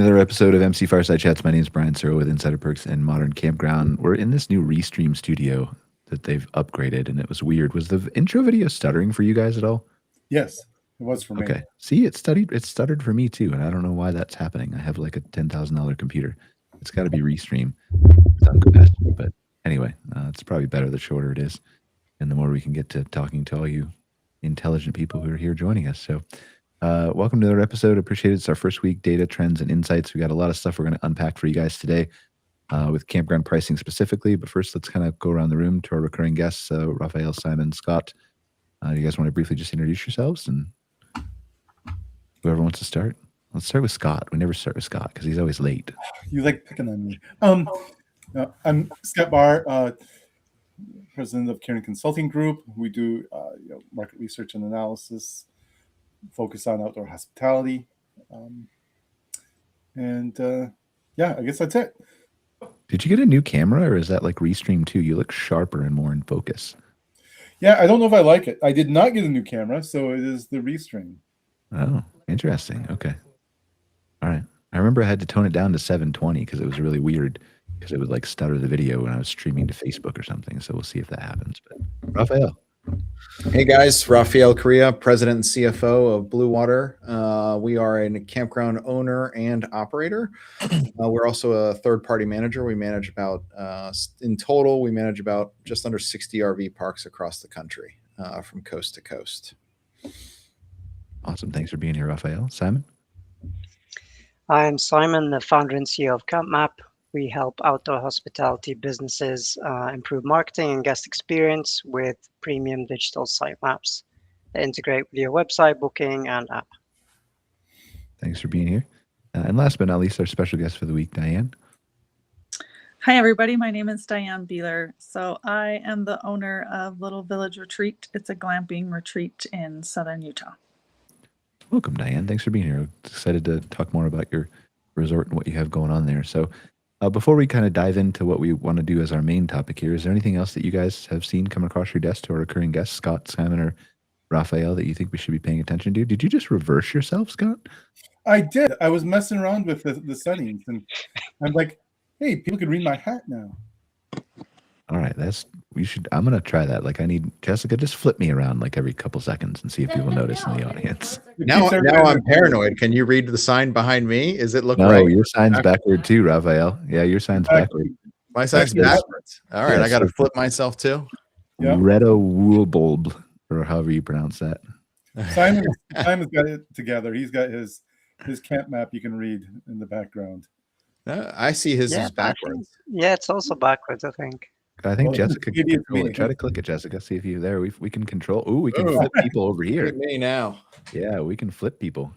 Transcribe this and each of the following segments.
Another episode of MC Fireside Chats. My name is Brian Searl with Insider Perks and Modern Campground. We're in this new Restream studio that they've upgraded, and it was weird. Was the intro video stuttering for you guys at all? Yes, it was for me. Okay. See, it stuttered for me too, and I don't know why that's happening. I have like a $10,000 computer. It's got to be Restream. It's on capacity, but anyway, it's probably better the shorter it is, and the more we can get to talking to all you intelligent people who are here joining us. So welcome to another episode. Appreciate it. It's our first week, data, trends, and insights. We got a lot of stuff we're going to unpack for you guys today with campground pricing specifically. But first, let's kind of go around the room to our recurring guests, Raphael, Simon, Scott. You guys want to briefly just introduce yourselves, and whoever wants to start? Let's start with Scott. We never start with Scott because he's always late. You like picking on me. I'm Scott Barr, president of Kieran Consulting Group. We do market research and analysis, focus on outdoor hospitality. I guess that's it. Did you get a new camera, or is that like Restream 2? You look sharper and more in focus. Yeah, I don't know if I like it. I did not get a new camera, so it is the Restream. Oh, interesting. Okay. All right. I remember I had to tone it down to 720 because it was really weird because it would like stutter the video when I was streaming to Facebook or something. So we'll see if that happens. But Raphael. Hey guys, Raphael Correa, president and CFO of Blue Water. We are a campground owner and operator. We're also a third-party manager. We manage about, in total, we manage about just under 60 RV parks across the country from coast to coast. Awesome. Thanks for being here, Raphael. Simon? I'm Simon, the founder and CEO of CampMap. We help outdoor hospitality businesses improve marketing and guest experience with premium digital site maps that integrate with your website, booking, and app. Thanks for being here. And last but not least, our special guest for the week, Diane. Hi, everybody. My name is Diane Beeler. So I am the owner of Little Village Retreat. It's a glamping retreat in southern Utah. Welcome, Diane. Thanks for being here. Excited to talk more about your resort and what you have going on there. So before we kind of dive into what we want to do as our main topic here, is there anything else that you guys have seen come across your desk to our recurring guests, Scott, Simon, or Raphael, that you think we should be paying attention to? Did you just reverse yourself, Scott? I did. I was messing around with the settings, and I'm like, hey, people can read my hat now. All right, I'm going to try that. Like, I need Jessica, just flip me around like every couple seconds and see if people notice in the audience. Now I'm paranoid. Can you read the sign behind me? Is it look right? No, your sign's backward too, Raphael. Yeah, your sign's backward. My sign's backwards. All right, I got to flip myself too. Yep. Redo Woolbold, or however you pronounce that. Simon's got it together. He's got his camp map you can read in the background. I see his is backwards. Yeah, it's also backwards, I think. I think Jessica can control it. Try to click it, Jessica. See if you there. We can control. Oh, we can flip people over here. Look at me now. Yeah, we can flip people.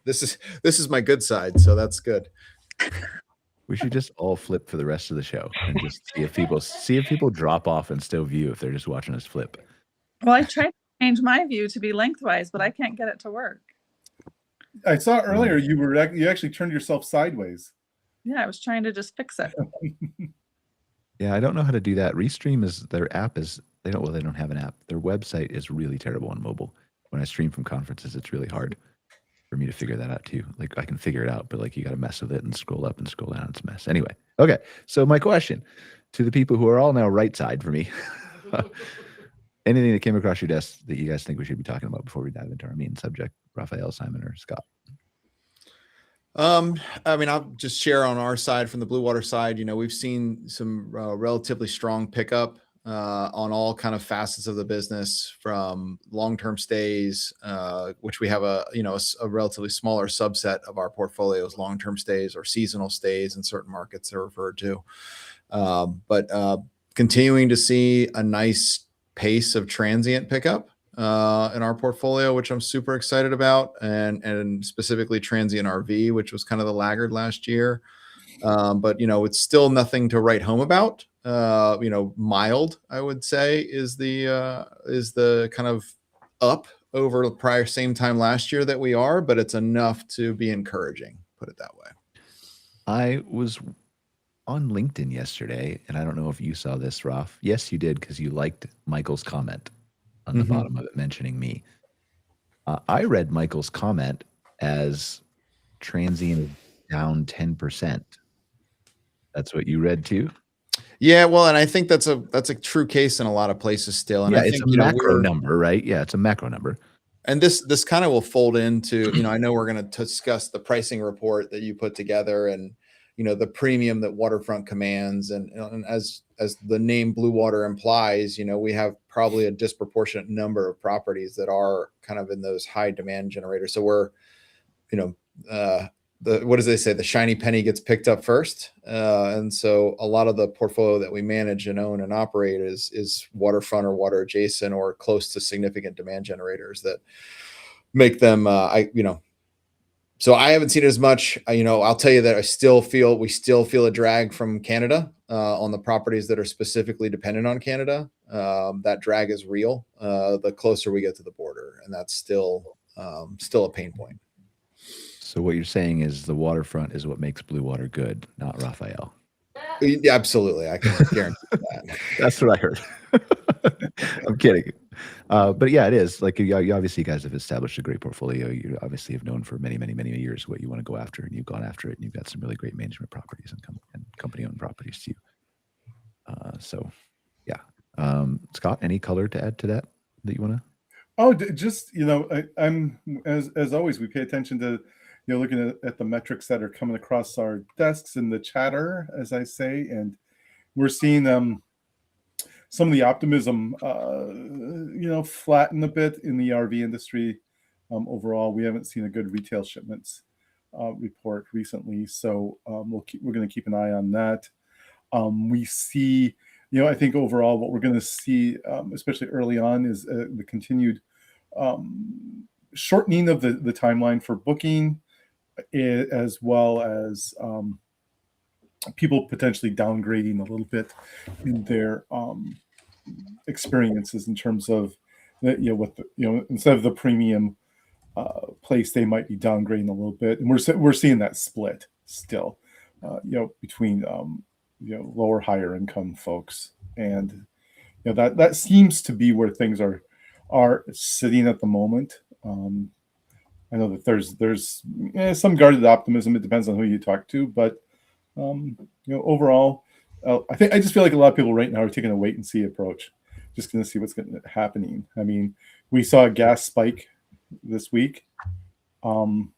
This is my good side, so that's good. We should just all flip for the rest of the show and just see if people drop off and still view if they're just watching us flip. Well, I tried to change my view to be lengthwise, but I can't get it to work. I saw earlier you actually turned yourself sideways. Yeah, I was trying to just fix it. Yeah, I don't know how to do that. Restream their app is they don't have an app. Their website is really terrible on mobile. When I stream from conferences, it's really hard for me to figure that out too. Like I can figure it out, but like you got to mess with it and scroll up and scroll down. It's a mess. Anyway, okay. So my question to the people who are all now right side for me, anything that came across your desk that you guys think we should be talking about before we dive into our main subject, Raphael, Simon, or Scott? I mean, I'll just share on our side from the Blue Water side. We've seen some relatively strong pickup on all kind of facets of the business, from long-term stays, which we have a relatively smaller subset of our portfolios, long-term stays or seasonal stays in certain markets are referred to. But continuing to see a nice pace of transient pickup in our portfolio, which I'm super excited about, and specifically transient RV, which was kind of the laggard last year. But it's still nothing to write home about. Mild, I would say, is the kind of up over the prior same time last year that we are, but it's enough to be encouraging, put it that way. I was on LinkedIn yesterday, and I don't know if you saw this, Raf. Yes, you did, because you liked Michael's comment on the bottom of it mentioning me. I read Michael's comment as transient down 10%. That's what you read too? Yeah, well, and I think that's a true case in a lot of places still. And Yeah, I it's think, a you know, macro number, right? Yeah, it's a macro number. and this kind of will fold into, you know, I know we're going to discuss the pricing report that you put together, and, you know, the premium that waterfront commands, and as the name Blue Water implies, you know, we have probably a disproportionate number of properties that are kind of in those high demand generators. So we're, you know, what does they say? The shiny penny gets picked up first. And so a lot of the portfolio that we manage and own and operate is waterfront or water adjacent or close to significant demand generators that make them, so I haven't seen it as much. You know, I'll tell you that we still feel a drag from Canada on the properties that are specifically dependent on Canada. That drag is real the closer we get to the border, and that's still a pain point. So what you're saying is the waterfront is what makes Blue Water good, not Raphael. Yeah, absolutely, I can guarantee that. That's what I heard. I'm kidding. But yeah, it is. Like you obviously guys have established a great portfolio. You obviously have known for many, many, many years what you want to go after, and you've gone after it, and you've got some really great management properties and company-owned properties too. So yeah. Scott, any color to add to that you want to? Oh, just, you know, I'm as always, we pay attention to, you know, looking at the metrics that are coming across our desks and the chatter, as I say, and we're seeing some of the optimism, you know, flatten a bit in the RV industry. Overall, we haven't seen a good retail shipments report recently, so we're going to keep an eye on that. We see, you know, I think overall what we're going to see, especially early on, is the continued shortening of the timeline for booking, as well as people potentially downgrading a little bit in their experiences in terms of, you know, with the, you know, instead of the premium place, they might be downgrading a little bit, and we're seeing that split still, you know, between you know, lower higher income folks, and you know that seems to be where things are sitting at the moment. I know that there's some guarded optimism. It depends on who you talk to, but you know, overall, I just feel like a lot of people right now are taking a wait and see approach, just going to see what's happening. I mean, we saw a gas spike this week. In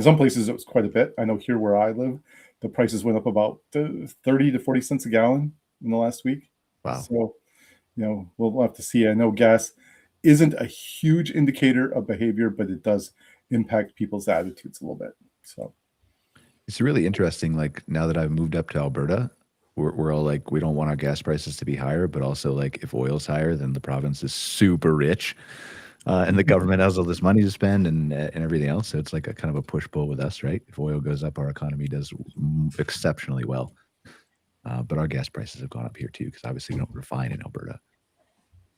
some places it was quite a bit. I know here where I live, the prices went up about 30 to 40 cents a gallon in the last week. Wow. So, you know, we'll have to see. I know gas isn't a huge indicator of behavior, but it does impact people's attitudes a little bit. So it's really interesting. Like now that I've moved up to Alberta, we're all like, we don't want our gas prices to be higher, but also like if oil's higher, then the province is super rich. And the government has all this money to spend and everything else. So it's like a kind of a push-pull with us, right? If oil goes up, our economy does exceptionally well. But our gas prices have gone up here too, because obviously we don't refine in Alberta.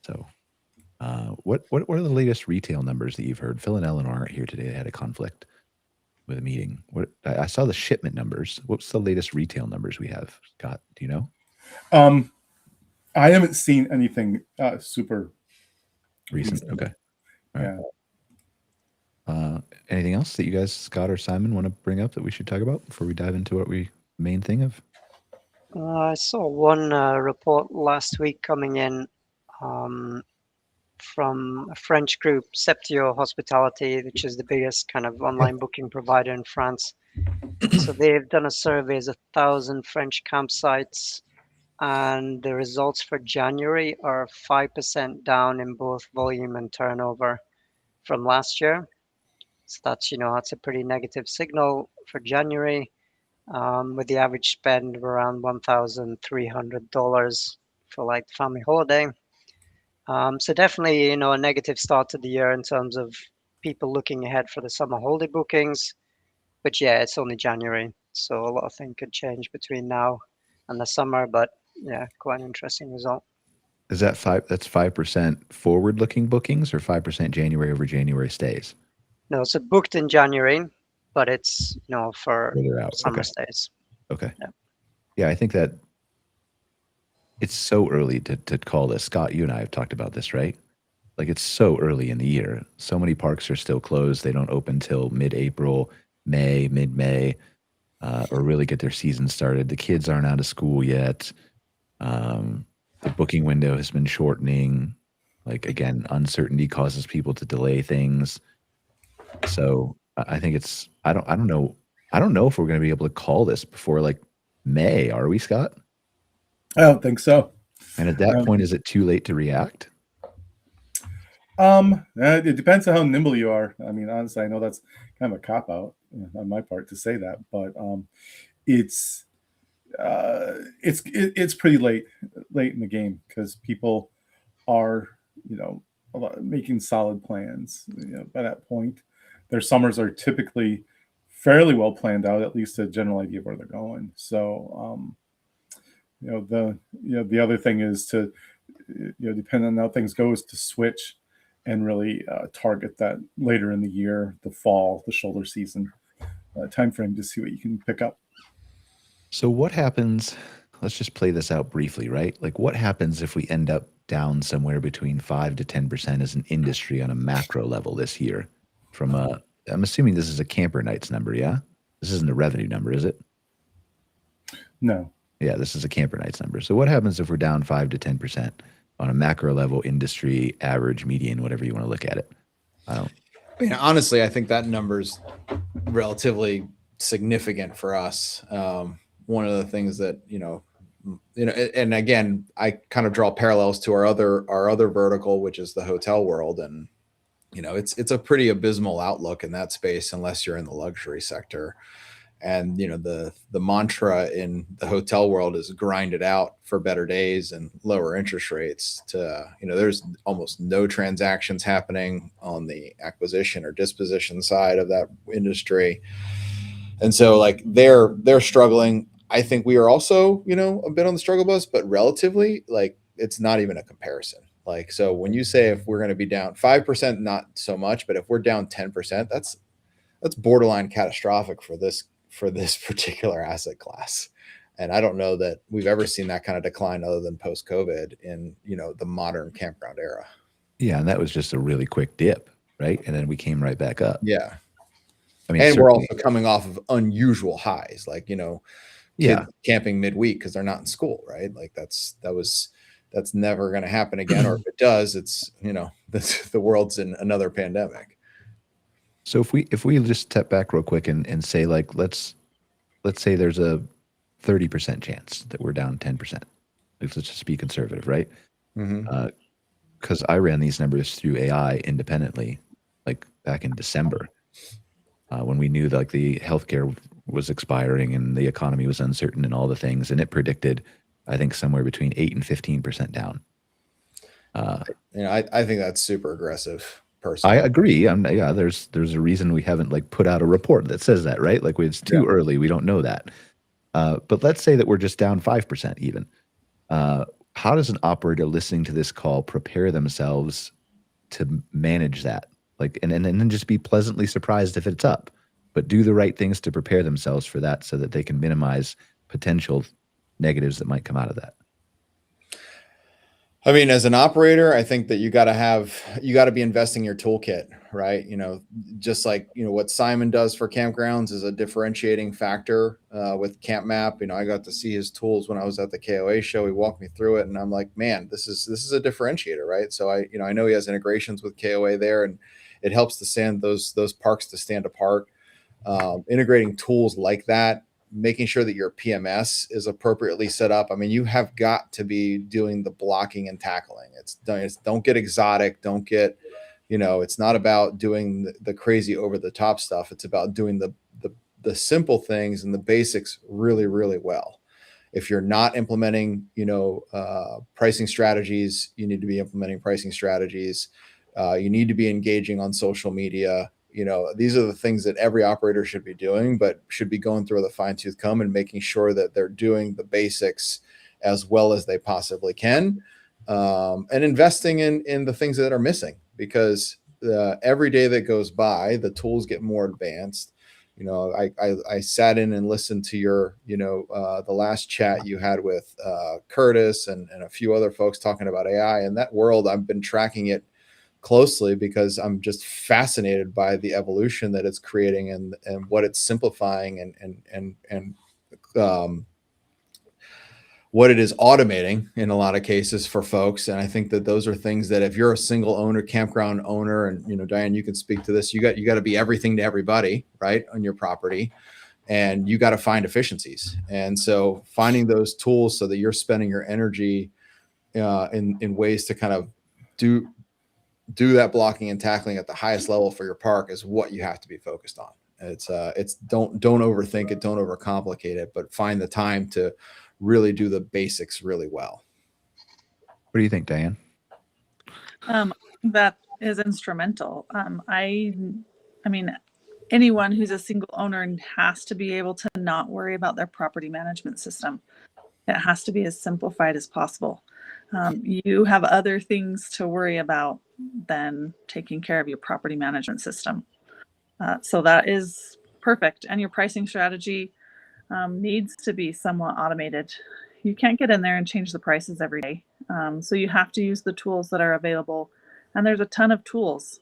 So what are the latest retail numbers that you've heard? Phil and Eleanor aren't here today. They had a conflict with a meeting. I saw the shipment numbers. What's the latest retail numbers we have, Scott? Do you know? I haven't seen anything super recent. Okay. All right. Yeah. Anything else that you guys, Scott or Simon, want to bring up that we should talk about before we dive into what main thing of? I saw one report last week coming in from a French group, Septio Hospitality, which is the biggest kind of online booking provider in France. So they've done a survey of 1,000 French campsites, and the results for January are 5% down in both volume and turnover from last year. So that's, you know, that's a pretty negative signal for January, with the average spend of around $1,300 for like family holiday. So definitely, you know, a negative start to the year in terms of people looking ahead for the summer holiday bookings. But yeah, it's only January, so a lot of things could change between now and the summer. But yeah, quite an interesting result. Is that that's 5% forward-looking bookings or 5% January over January stays? No, so booked in January, but it's, you know, for summer stays. Okay. Yeah, I think that it's so early to call this. Scott, you and I have talked about this, right? Like it's so early in the year. So many parks are still closed. They don't open till mid-April. mid-May, or really get their season started. The kids aren't out of school yet. The booking window has been shortening. Like, again, uncertainty causes people to delay things. So I think it's, I don't know. I don't know if we're going to be able to call this before like May. Are we, Scott? I don't think so. And at that point, is it too late to react? It depends on how nimble you are. I mean, honestly, I know that's kind of a cop out on my part to say that, but it's pretty late in the game because people are, making solid plans. By that point, their summers are typically fairly well planned out, at least a general idea of where they're going. So, the other thing is to, depending on how things go, is to switch and really target that later in the year, the fall, the shoulder season timeframe to see what you can pick up. So what happens? Let's just play this out briefly, right? Like, what happens if we end up down somewhere between 5 to 10% as an industry on a macro level this year? I'm assuming this is a camper nights number, yeah? This isn't a revenue number, is it? No. Yeah, this is a camper nights number. So what happens if we're down 5 to 10% on a macro level, industry, average, median, whatever you want to look at it? Honestly, I think that number's relatively significant for us. One of the things that, and again, I kind of draw parallels to our other vertical, which is the hotel world. And, it's a pretty abysmal outlook in that space, unless you're in the luxury sector. And, the mantra in the hotel world is grind it out for better days and lower interest rates there's almost no transactions happening on the acquisition or disposition side of that industry. And so like they're struggling. I think we are also, a bit on the struggle bus, but relatively, like, it's not even a comparison. Like, so when you say if we're going to be down 5%, not so much, but if we're down 10%, that's borderline catastrophic for this particular asset class. And I don't know that we've ever seen that kind of decline other than post-COVID in, the modern campground era. Yeah, and that was just a really quick dip, right? And then we came right back up. Yeah. I mean, and we're also coming off of unusual highs, like, yeah, camping midweek because they're not in school, right? Like that's never going to happen again. Or if it does, it's, the world's in another pandemic. So if we just step back real quick and say, like, let's say there's a 30% chance that we're down 10%. Let's just be conservative, right? Mm-hmm. Because I ran these numbers through AI independently, like back in December, when we knew that, like, the healthcare was expiring and the economy was uncertain and all the things, and it predicted, I think, somewhere between 8 and 15% down. I think that's super aggressive. Personally, I agree. There's a reason we haven't, like, put out a report that says that, right? Like, it's too early. We don't know that. But let's say that we're just down 5% even. How does an operator listening to this call prepare themselves to manage that? Like, and then just be pleasantly surprised if it's up, but do the right things to prepare themselves for that so that they can minimize potential negatives that might come out of that. I mean, as an operator, I think that you got to be investing in your toolkit, right? Just like, what Simon does for campgrounds is a differentiating factor with Camp Map. I got to see his tools when I was at the KOA show. He walked me through it and I'm like, man, this is a differentiator, right? So I know he has integrations with KOA there, and it helps to stand those parks to stand apart. Integrating tools like that, making sure that your PMS is appropriately set up. I mean, you have got to be doing the blocking and tackling. It's don't get exotic. Don't get, it's not about doing the crazy over the top stuff. It's about doing the simple things and the basics really, really well. If you're not implementing, pricing strategies, you need to be implementing pricing strategies. You need to be engaging on social media. These are the things that every operator should be doing, but should be going through with a fine-tooth comb and making sure that they're doing the basics as well as they possibly can, and investing in the things that are missing, because every day that goes by, the tools get more advanced. I sat in and listened to your, the last chat you had with Curtis and a few other folks talking about AI, and that world, I've been tracking it closely because I'm just fascinated by the evolution that it's creating and what it's simplifying and what it is automating in a lot of cases for folks. And I think that those are things that if you're a single owner, campground owner, and Diane, you can speak to this, you got to be everything to everybody, right, on your property. And you got to find efficiencies. And so finding those tools so that you're spending your energy in ways to kind of do that blocking and tackling at the highest level for your park is what you have to be focused on. It's don't overthink it, don't overcomplicate it, but find the time to really do the basics really well. What do you think, Diane? That is instrumental. I mean, anyone who's a single owner has to be able to not worry about their property management system. It has to be as simplified as possible. You have other things to worry about than taking care of your property management system. So that is perfect. And your pricing strategy needs to be somewhat automated. You can't get in there and change the prices every day. So you have to use the tools that are available. And there's a ton of tools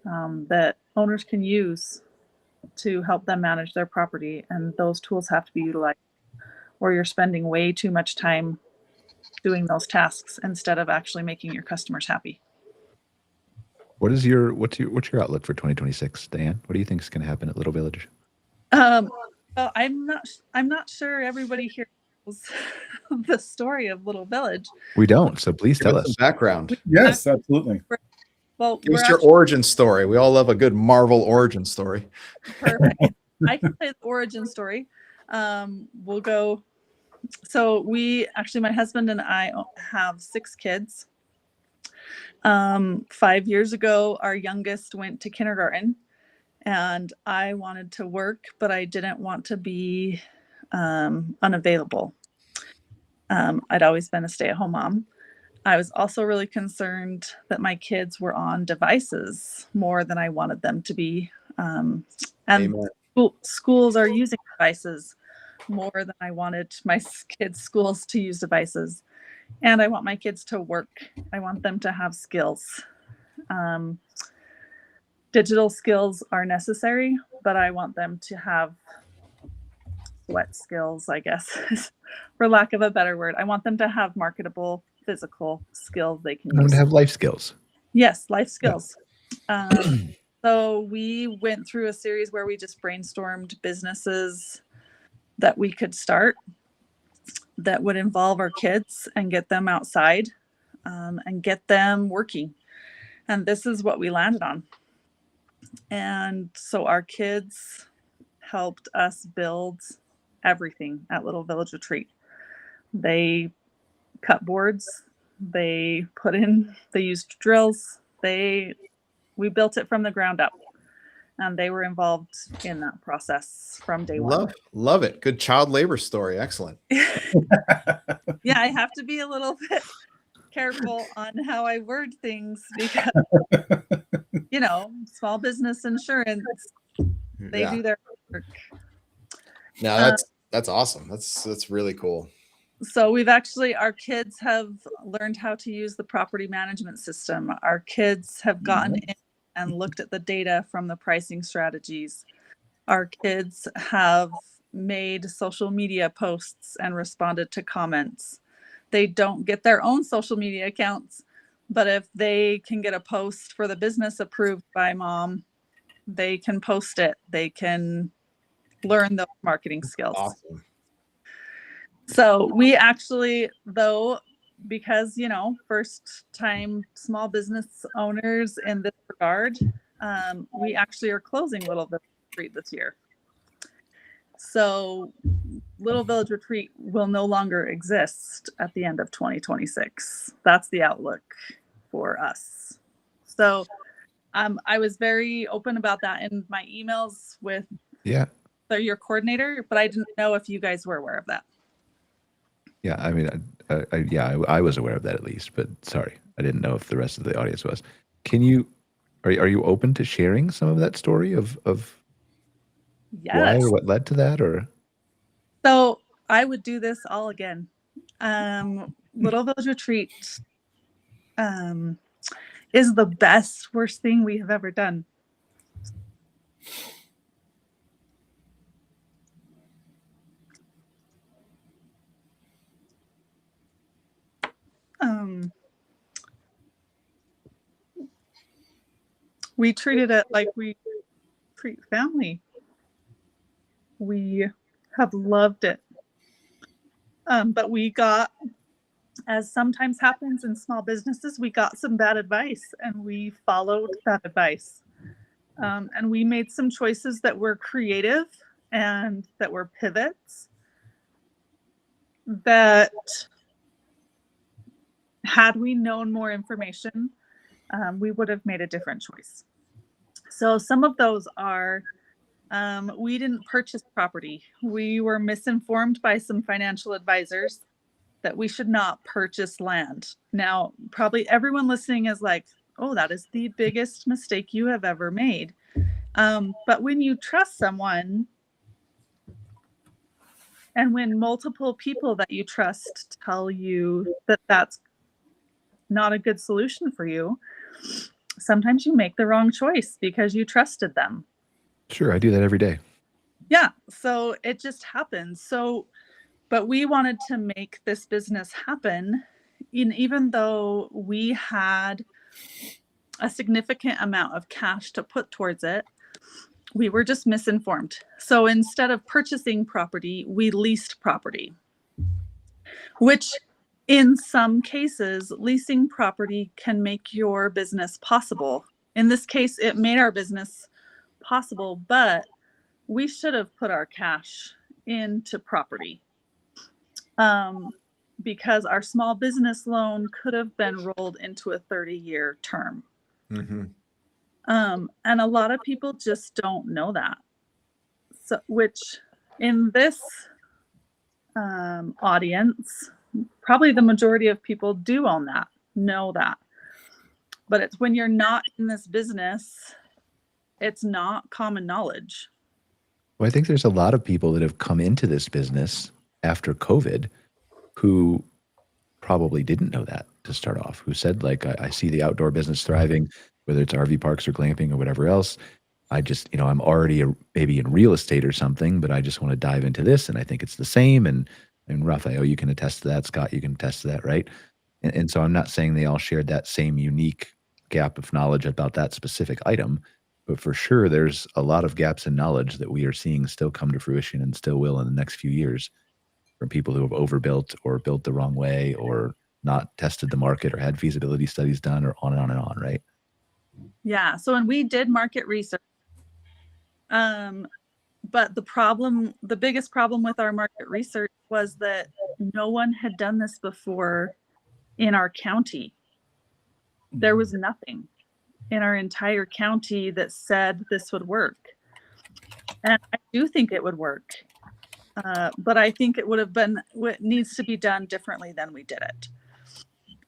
that owners can use to help them manage their property. And those tools have to be utilized, or you're spending way too much time doing those tasks instead of actually making your customers happy. What's your outlook for 2026, Diane? What do you think is going to happen at Little Village? Well, I'm not sure everybody here knows the story of Little Village. We don't, so please tell us some background. Yes, absolutely. Well, Give us your origin story. We all love a good Marvel origin story. Perfect. I can say the origin story. We'll go. So my husband and I have 6 kids. 5 years ago, our youngest went to kindergarten, and I wanted to work, but I didn't want to be unavailable. I'd always been a stay-at-home mom. I was also really concerned that my kids were on devices more than I wanted them to be. And schools are using devices more than I wanted my kids' schools to use devices. And I want my kids to work. I want them to have skills. Digital skills are necessary, but I want them to have sweat skills, I guess, for lack of a better word. I want them to have marketable physical skills they can use. To have life skills. Yes, life skills. Yeah. So we went through a series where we just brainstormed businesses that we could start that would involve our kids and get them outside and get them working. And this is what we landed on. And so our kids helped us build everything at Little Village Retreat. They cut boards, they used drills, we built it from the ground up. And they were involved in that process from day one. Love it. Good child labor story. Excellent. Yeah, I have to be a little bit careful on how I word things because, small business insurance, they do their work. No, that's awesome. That's really cool. So our kids have learned how to use the property management system. Our kids have gotten in and looked at the data from the pricing strategies. Our kids have made social media posts and responded to comments. They don't get their own social media accounts, but if they can get a post for the business approved by mom, they can post it. They can learn those marketing skills. Awesome. So we actually, though, because, first time small business owners in this regard, we actually are closing Little Village Retreat this year. So Little Village Retreat will no longer exist at the end of 2026. That's the outlook for us. So I was very open about that in my emails with your coordinator, but I didn't know if you guys were aware of that. Yeah, I mean, I was aware of that at least, but sorry, I didn't know if the rest of the audience was. Are you open to sharing some of that story of why or what led to that, or? So I would do this all again. Little Village Retreat is the best, worst thing we have ever done. We treated it like we treat family. We have loved it. But we got, as sometimes happens in small businesses, we got some bad advice and we followed that advice. And we made some choices that were creative and that were pivots that, had we known more information, we would have made a different choice. So some of those are, we didn't purchase property. We were misinformed by some financial advisors that we should not purchase land. Now, probably everyone listening is like, oh, that is the biggest mistake you have ever made. But when you trust someone, and when multiple people that you trust tell you that that's not a good solution for you, sometimes you make the wrong choice because you trusted them. Sure, I do that every day. Yeah, so it just happens. So, but we wanted to make this business happen, even though we had a significant amount of cash to put towards it. We were just misinformed. So instead of purchasing property, we leased property, which in some cases, leasing property can make your business possible. In this case, it made our business possible, but we should have put our cash into property, because our small business loan could have been rolled into a 30-year term. Mm-hmm. And a lot of people just don't know that. So, which in this audience, probably the majority of people do own that, know that. But it's when you're not in this business, it's not common knowledge. Well, I think there's a lot of people that have come into this business after COVID who probably didn't know that to start off, who said, like, I see the outdoor business thriving, whether it's RV parks or glamping or whatever else. I just, I'm already maybe in real estate or something, but I just want to dive into this. And I think it's the same. And Raphael, you can attest to that. Scott, you can attest to that, right? And so I'm not saying they all shared that same unique gap of knowledge about that specific item, but for sure, there's a lot of gaps in knowledge that we are seeing still come to fruition and still will in the next few years from people who have overbuilt or built the wrong way or not tested the market or had feasibility studies done or on and on and on, right? Yeah. So when we did market research, but the biggest problem with our market research was that no one had done this before in our county. There was nothing in our entire county that said this would work. And I do think it would work. But I think it would have been what needs to be done differently than we did it.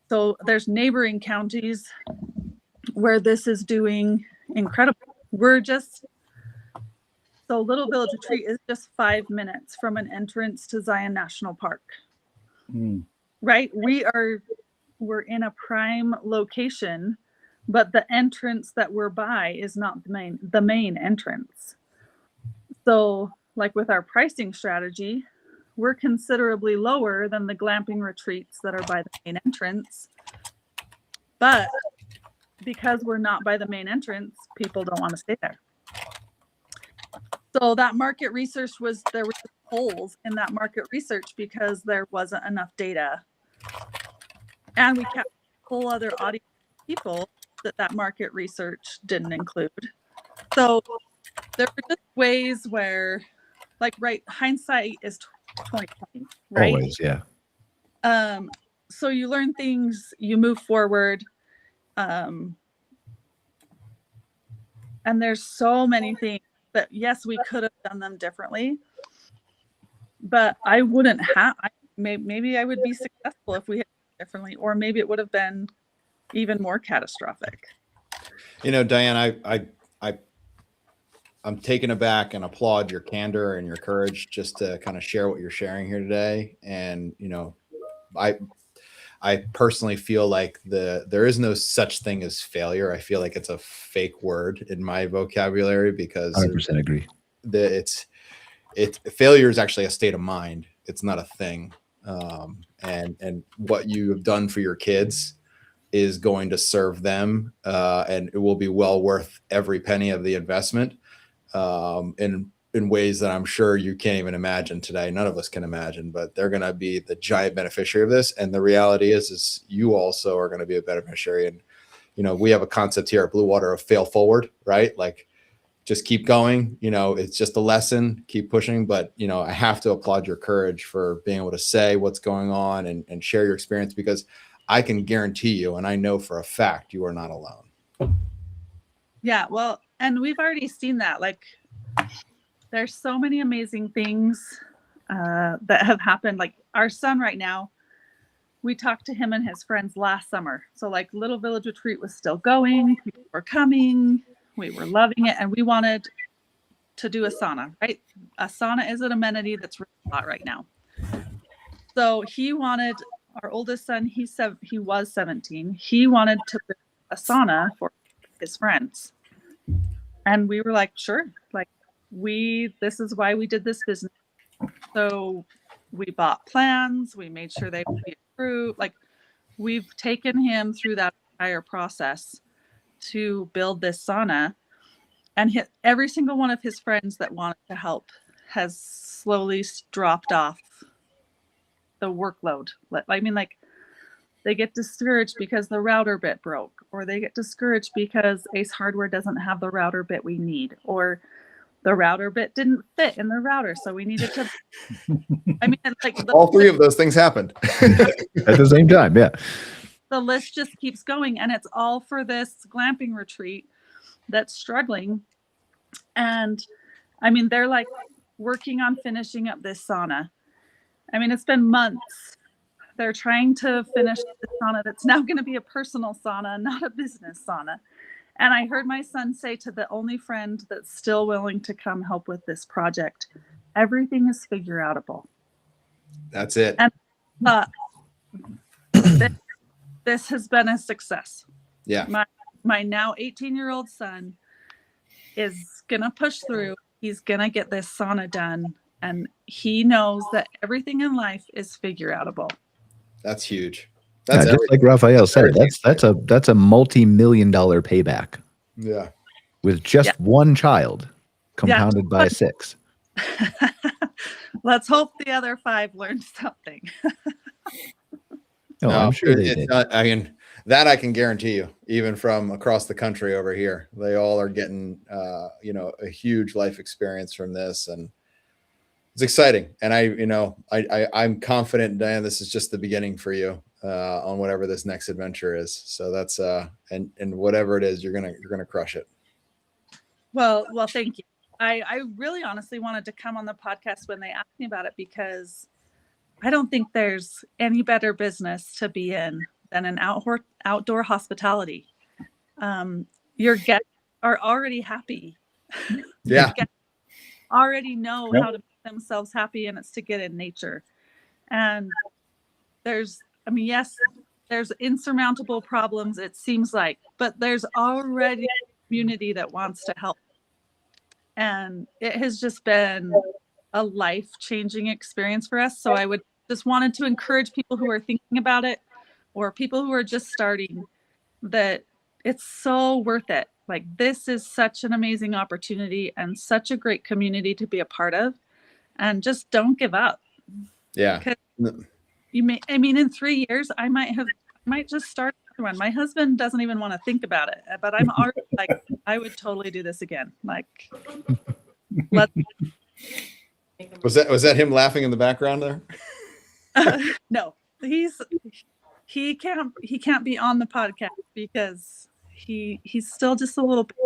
So there's neighboring counties where this is doing incredible. So Little Village Retreat is just 5 minutes from an entrance to Zion National Park. Right? We're in a prime location, but the entrance that we're by is not the main entrance. So like with our pricing strategy, we're considerably lower than the glamping retreats that are by the main entrance. But because we're not by the main entrance, people don't want to stay there. So that market research there were holes in that market research because there wasn't enough data. And we kept a whole other audience of people that market research didn't include. So there were just ways where, like, right, hindsight is 2020, right? Always, yeah. So you learn things, you move forward. And there's so many things that, yes, we could have done them differently, but I wouldn't have, maybe I would be successful if we had done it differently, or maybe it would have been even more catastrophic. Diane, I'm taken aback and applaud your candor and your courage just to kind of share what you're sharing here today. And, I personally feel like there is no such thing as failure. I feel like it's a fake word in my vocabulary because 100% agree. Failure is actually a state of mind. It's not a thing. And what you have done for your kids is going to serve them, and it will be well worth every penny of the investment, in ways that I'm sure you can't even imagine today. None of us can imagine, but they're going to be the giant beneficiary of this. And the reality is you also are going to be a beneficiary. And, we have a concept here at Blue Water of fail forward, right? Like, just keep going. It's just a lesson, keep pushing. But, I have to applaud your courage for being able to say what's going on and share your experience, because I can guarantee you, and I know for a fact, you are not alone. Yeah, well, and we've already seen that. Like, there's so many amazing things that have happened. Like, our son right now, we talked to him and his friends last summer. So, like, Little Village Retreat was still going. People were coming. We were loving it. And we wanted to do a sauna, right? A sauna is an amenity that's really hot right now. So he wanted, our oldest son, he was 17. He wanted to build a sauna for his friends. And we were like, sure. Like, this is why we did this business. So we bought plans. We made sure they would be approved. Like, we've taken him through that entire process to build this sauna, and every single one of his friends that wanted to help has slowly dropped off the workload. I mean, like, they get discouraged because the router bit broke, or they get discouraged because Ace Hardware doesn't have the router bit we need, or the router bit didn't fit in the router, so we needed to. I mean, like, all three of those things happened at the same time. Yeah. The list just keeps going, and it's all for this glamping retreat that's struggling. And I mean, they're like working on finishing up this sauna. I mean, it's been months. They're trying to finish the sauna that's now going to be a personal sauna, not a business sauna. And I heard my son say to the only friend that's still willing to come help with this project, everything is figure outable. That's it. And this has been a success. Yeah. My now 18-year-old son is going to push through. He's going to get this sauna done. And he knows that everything in life is figure outable. That's huge. That's just like Raphael said, that's a multi-million-dollar payback. Yeah. With just one child compounded by 6. Let's hope the other 5 learned something. No, I'm sure they did. I mean, that I can guarantee you, even from across the country over here, they all are getting, a huge life experience from this, and it's exciting. And I'm confident, Diane, this is just the beginning for you on whatever this next adventure is. So that's and whatever it is, you're gonna crush it. Well, thank you. I really honestly wanted to come on the podcast when they asked me about it, because I don't think there's any better business to be in than an outdoor hospitality. Your guests are already happy. Yeah. Your guests already know how to make themselves happy, and it's to get in nature. And there's insurmountable problems, it seems like, but there's already a community that wants to help. And it has just been a life-changing experience for us. So I would just wanted to encourage people who are thinking about it, or people who are just starting, that it's so worth it. Like, this is such an amazing opportunity and such a great community to be a part of, and just don't give up. Yeah. In 3 years, I might just start one. My husband doesn't even want to think about it, but I'm already like, I would totally do this again. Like, let's. Was that him laughing in the background there? No, he can't be on the podcast because he's still just a little bit.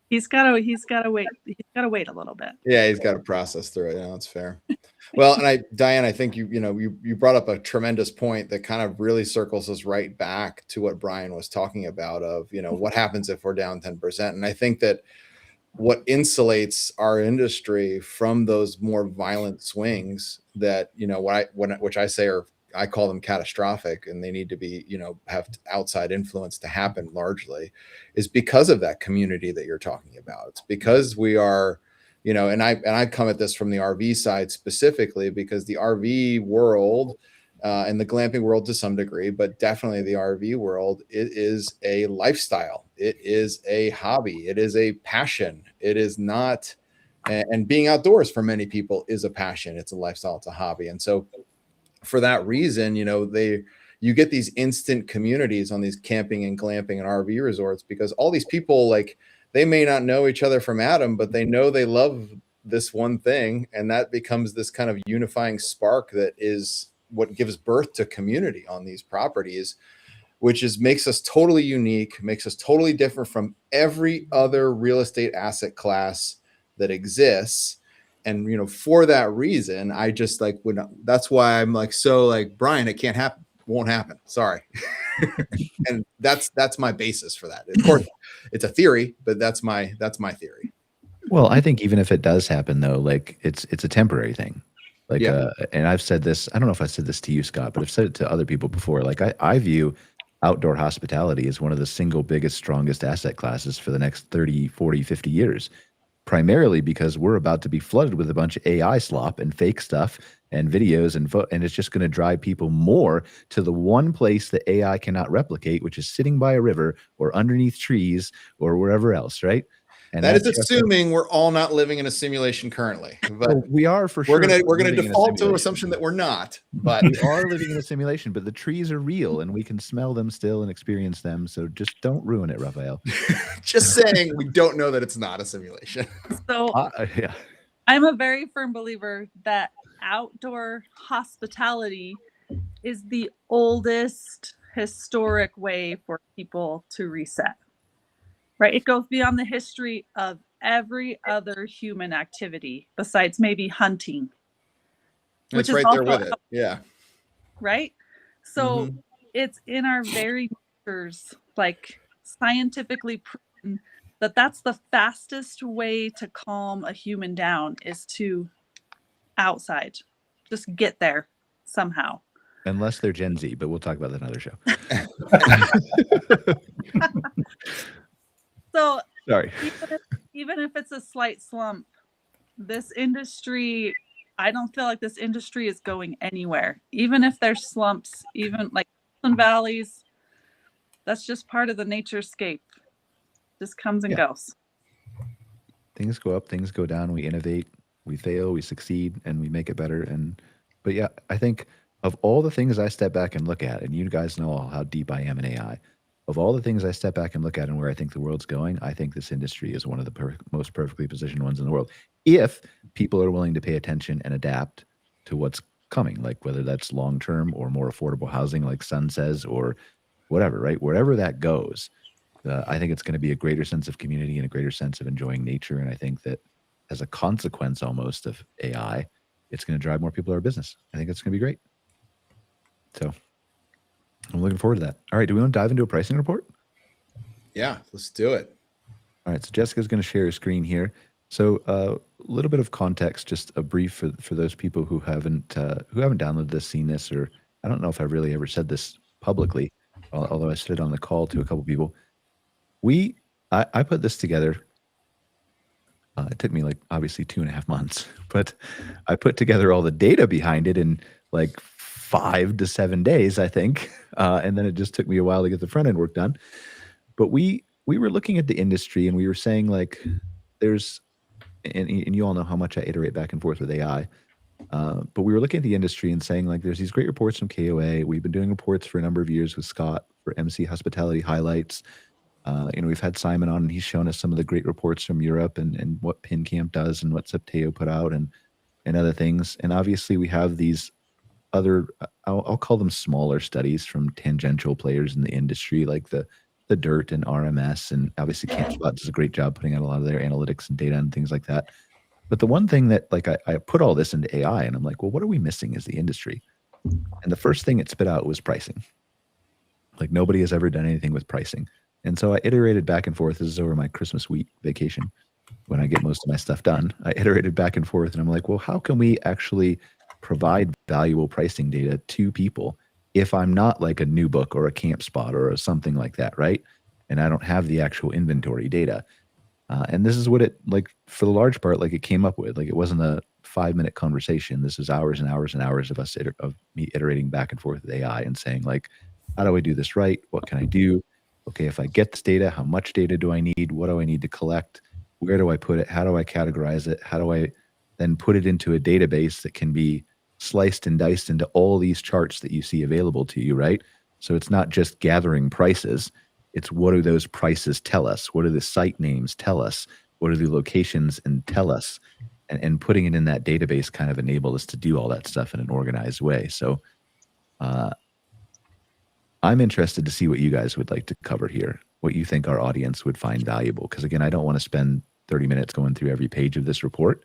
He's gotta wait. He's gotta wait a little bit. Yeah, he's got to process through it. Yeah, that's fair. Well, and Diane, I think you brought up a tremendous point that kind of really circles us right back to what Brian was talking about of, what happens if we're down 10%. And I think that what insulates our industry from those more violent swings that, which I say are I call them catastrophic, and they need to be, you know, have outside influence to happen largely, is because of that community that you're talking about. It's because we are, you know, and I come at this from the RV side specifically, because the RV world and the glamping world to some degree, but definitely the RV world, it is a lifestyle. It is a hobby. It is a passion. It is not, and being outdoors for many people is a passion. It's a lifestyle. It's a hobby. And so for that reason, you know, you get these instant communities on these camping and glamping and RV resorts, because all these people, like, they may not know each other from Adam, but they know they love this one thing. And that becomes this kind of unifying spark that is what gives birth to community on these properties, which makes us totally unique, makes us totally different from every other real estate asset class that exists. And, you know, for that reason, I just like, that's why I'm like, so like, Brian, it can't happen, won't happen. Sorry. And that's my basis for that. Of course, it's a theory, but that's my theory. Well, I think even if it does happen, though, like it's a temporary thing. Like, and I've said this, I don't know if I said this to you, Scott, but I've said it to other people before. Like, I view outdoor hospitality as one of the single biggest, strongest asset classes for the next 30, 40, 50 years. Primarily because we're about to be flooded with a bunch of AI slop and fake stuff and videos and it's just going to drive people more to the one place that AI cannot replicate, which is sitting by a river or underneath trees or wherever else, right? And that is assuming we're all not living in a simulation currently. But we are for sure. We're gonna default to an assumption that we're not. But we are living in a simulation. But the trees are real, and we can smell them still and experience them. So just don't ruin it, Raphael. Just saying, we don't know that it's not a simulation. So yeah, I'm a very firm believer that outdoor hospitality is the oldest historic way for people to reset. Right? It goes beyond the history of every other human activity besides maybe hunting. Which is right there with it. Yeah. Right? So it's in our very natures, like scientifically proven that that's the fastest way to calm a human down is to outside. Just get there somehow. Unless they're Gen Z, but we'll talk about that another show. So sorry. Even if it's a slight slump, this industry, I don't feel like this industry is going anywhere. Even if there's slumps, even like valleys, that's just part of the naturescape. Just comes and goes. Things go up, things go down. We innovate, we fail, we succeed, and we make it better. But yeah, I think of all the things I step back and look at, and you guys know how deep I am in AI. Of all the things I step back and look at and where I think the world's going, I think this industry is one of the most perfectly positioned ones in the world. If people are willing to pay attention and adapt to what's coming, like whether that's long-term or more affordable housing, like Sun says, or whatever, right? Wherever that goes, I think it's going to be a greater sense of community and a greater sense of enjoying nature. And I think that as a consequence almost of AI, it's going to drive more people to our business. I think it's going to be great. So I'm looking forward to that. All right. Do we want to dive into a pricing report? Yeah, let's do it. All right. So Jessica's going to share a screen here. So a little bit of context, just a brief for those people who haven't downloaded this, seen this, or I don't know if I've really ever said this publicly, although I said it on the call to a couple people. I put this together. It took me like obviously 2.5 months, but I put together all the data behind it in like 5 to 7 days, I think. And then it just took me a while to get the front end work done. But we were looking at the industry and we were saying like there's, and you all know how much I iterate back and forth with AI. But we were looking at the industry and saying like there's these great reports from KOA. We've been doing reports for a number of years with Scott for MC Hospitality Highlights. We've had Simon on and he's shown us some of the great reports from Europe and what PinCamp does and what Septeo put out and other things. And obviously we have these other, I'll call them smaller studies from tangential players in the industry, like the Dirt and RMS, and obviously CampSpot does a great job putting out a lot of their analytics and data and things like that. But the one thing that like I put all this into AI and I'm like, well, what are we missing as the industry? And the first thing it spit out was pricing. Like nobody has ever done anything with pricing. And so I iterated back and forth. This is over my Christmas week vacation when I get most of my stuff done. I iterated back and forth and I'm like, well, how can we actually provide valuable pricing data to people if I'm not like a new book or a camp spot or something like that, right? And I don't have the actual inventory data. And this is what it, like, for the large part, like, it came up with. Like, it wasn't a 5-minute conversation. This is hours and hours and hours of us of me iterating back and forth with AI and saying, like, how do I do this right? What can I do? Okay, if I get this data, how much data do I need? What do I need to collect? Where do I put it? How do I categorize it? How do I then put it into a database that can be sliced and diced into all these charts that you see available to you, right? So it's not just gathering prices. It's what do those prices tell us? What do the site names tell us? What are the locations and tell us? And putting it in that database kind of enabled us to do all that stuff in an organized way. So I'm interested to see what you guys would like to cover here, what you think our audience would find valuable. Because again, I don't want to spend 30 minutes going through every page of this report.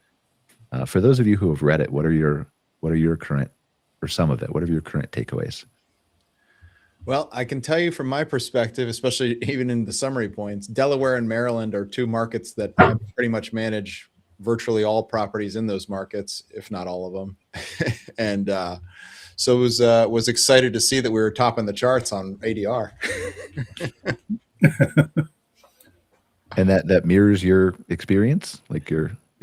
For those of you who have read it, what are your current, or some of it, what are your current takeaways? Well, I can tell you from my perspective, especially even in the summary points, Delaware and Maryland are two markets that I pretty much manage virtually all properties in those markets, if not all of them. And so was excited to see that we were topping the charts on ADR. And that mirrors your experience, like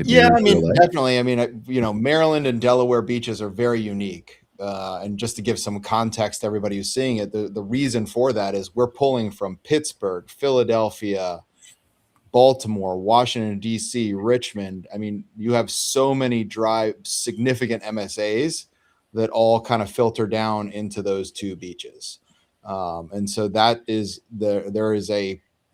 yeah, I mean, definitely. I mean, Maryland and Delaware beaches are very unique. And just to give some context to everybody who's seeing it, the reason for that is we're pulling from Pittsburgh, Philadelphia, Baltimore, Washington, D.C., Richmond. I mean, you have so many significant MSAs that all kind of filter down into those two beaches. And so that is there is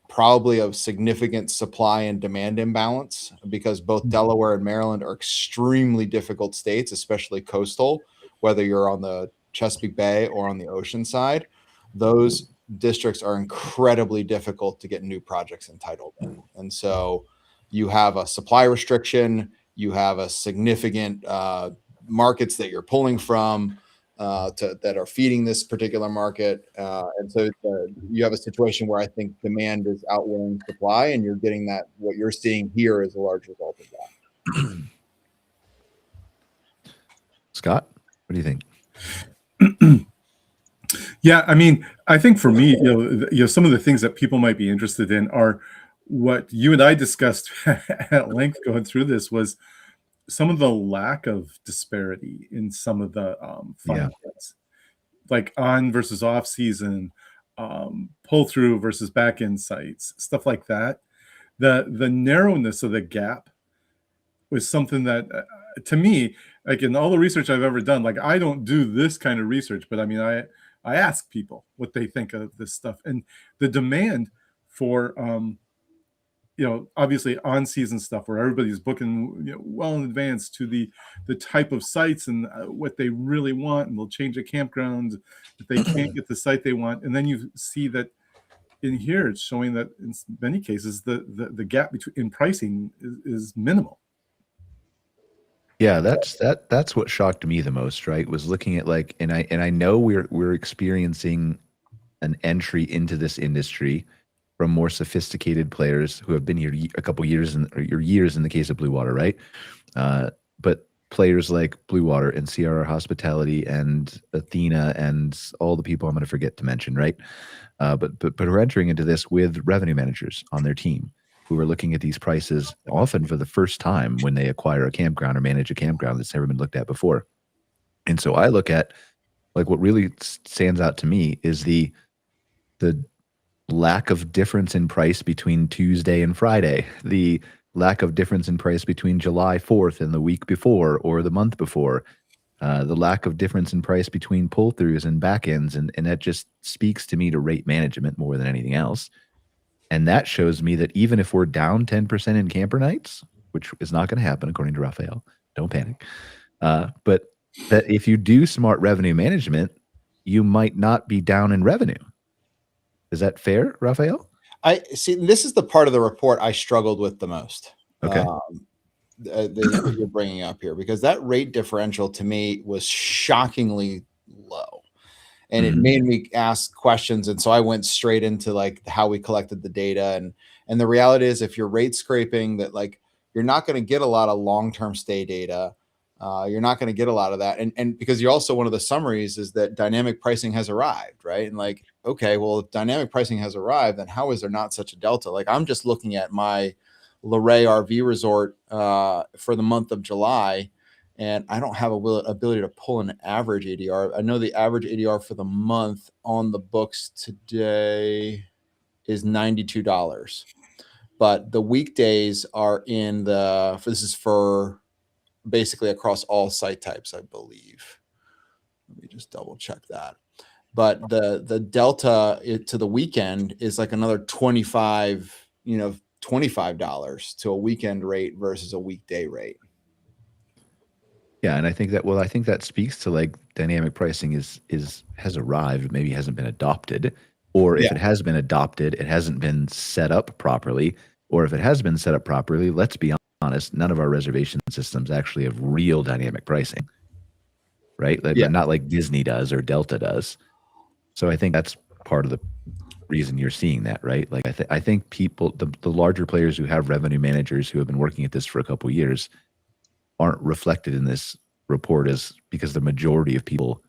probably a significant supply and demand imbalance because both Delaware and Maryland are extremely difficult states, especially coastal, whether you're on the Chesapeake Bay or on the ocean side. Those districts are incredibly difficult to get new projects entitled in. And so you have a supply restriction, you have a significant markets that you're pulling from that are feeding this particular market. And so you have a situation where I think demand is outweighing supply, and you're getting that. What you're seeing here is a large result of that. Scott, what do you think? Yeah, I mean, I think for me, some of the things that people might be interested in are what you and I discussed at length going through this was some of the lack of disparity in some of the finance, like on versus off season, pull through versus back end sites, stuff like that. The narrowness of the gap was something that to me, like in all the research I've ever done, like I don't do this kind of research, but I mean, I ask people what they think of this stuff, and the demand for obviously on-season stuff where everybody's booking well in advance to the type of sites and what they really want, and they'll change a campground if they can't get the site they want. And then you see that in here it's showing that in many cases the gap in pricing is minimal. Yeah, that's what shocked me the most, right? Was looking at like, and I know we're experiencing an entry into this industry from more sophisticated players who have been here a couple years or years in the case of Blue Water, right? But players like Blue Water and CRR Hospitality and Athena and all the people I'm going to forget to mention, right? But we're entering into this with revenue managers on their team who are looking at these prices often for the first time when they acquire a campground or manage a campground that's never been looked at before. And so I look at, like, what really stands out to me is the lack of difference in price between Tuesday and Friday, the lack of difference in price between July 4th and the week before or the month before, the lack of difference in price between pull-throughs and back-ends, and that just speaks to me to rate management more than anything else. And that shows me that even if we're down 10% in camper nights, which is not going to happen according to Raphael, don't panic, but that if you do smart revenue management, you might not be down in revenue. Is that fair, Raphael? I see. This is the part of the report I struggled with the most. Okay. That you're bringing up here, because that rate differential to me was shockingly low, and it made me ask questions. And so I went straight into like how we collected the data, and the reality is, if you're rate scraping, that like you're not going to get a lot of long-term stay data. You're not going to get a lot of that. And because you're also, one of the summaries is that dynamic pricing has arrived, right? And like, okay, well, if dynamic pricing has arrived, then how is there not such a delta? Like, I'm just looking at my Luray RV resort for the month of July, and I don't have ability to pull an average ADR. I know the average ADR for the month on the books today is $92, but the weekdays are in this is for basically across all site types, I believe. Let me just double check that. But the delta to the weekend is like another $25 to a weekend rate versus a weekday rate. Yeah, and I think that speaks to like dynamic pricing has arrived, maybe hasn't been adopted, or if it has been adopted, it hasn't been set up properly, or if it has been set up properly, let's be honest, none of our reservation systems actually have real dynamic pricing, right? Like, not like Disney does or Delta does. So I think that's part of the reason you're seeing that, right? Like I think people, the larger players who have revenue managers who have been working at this for a couple of years, aren't reflected in this report because the majority of people,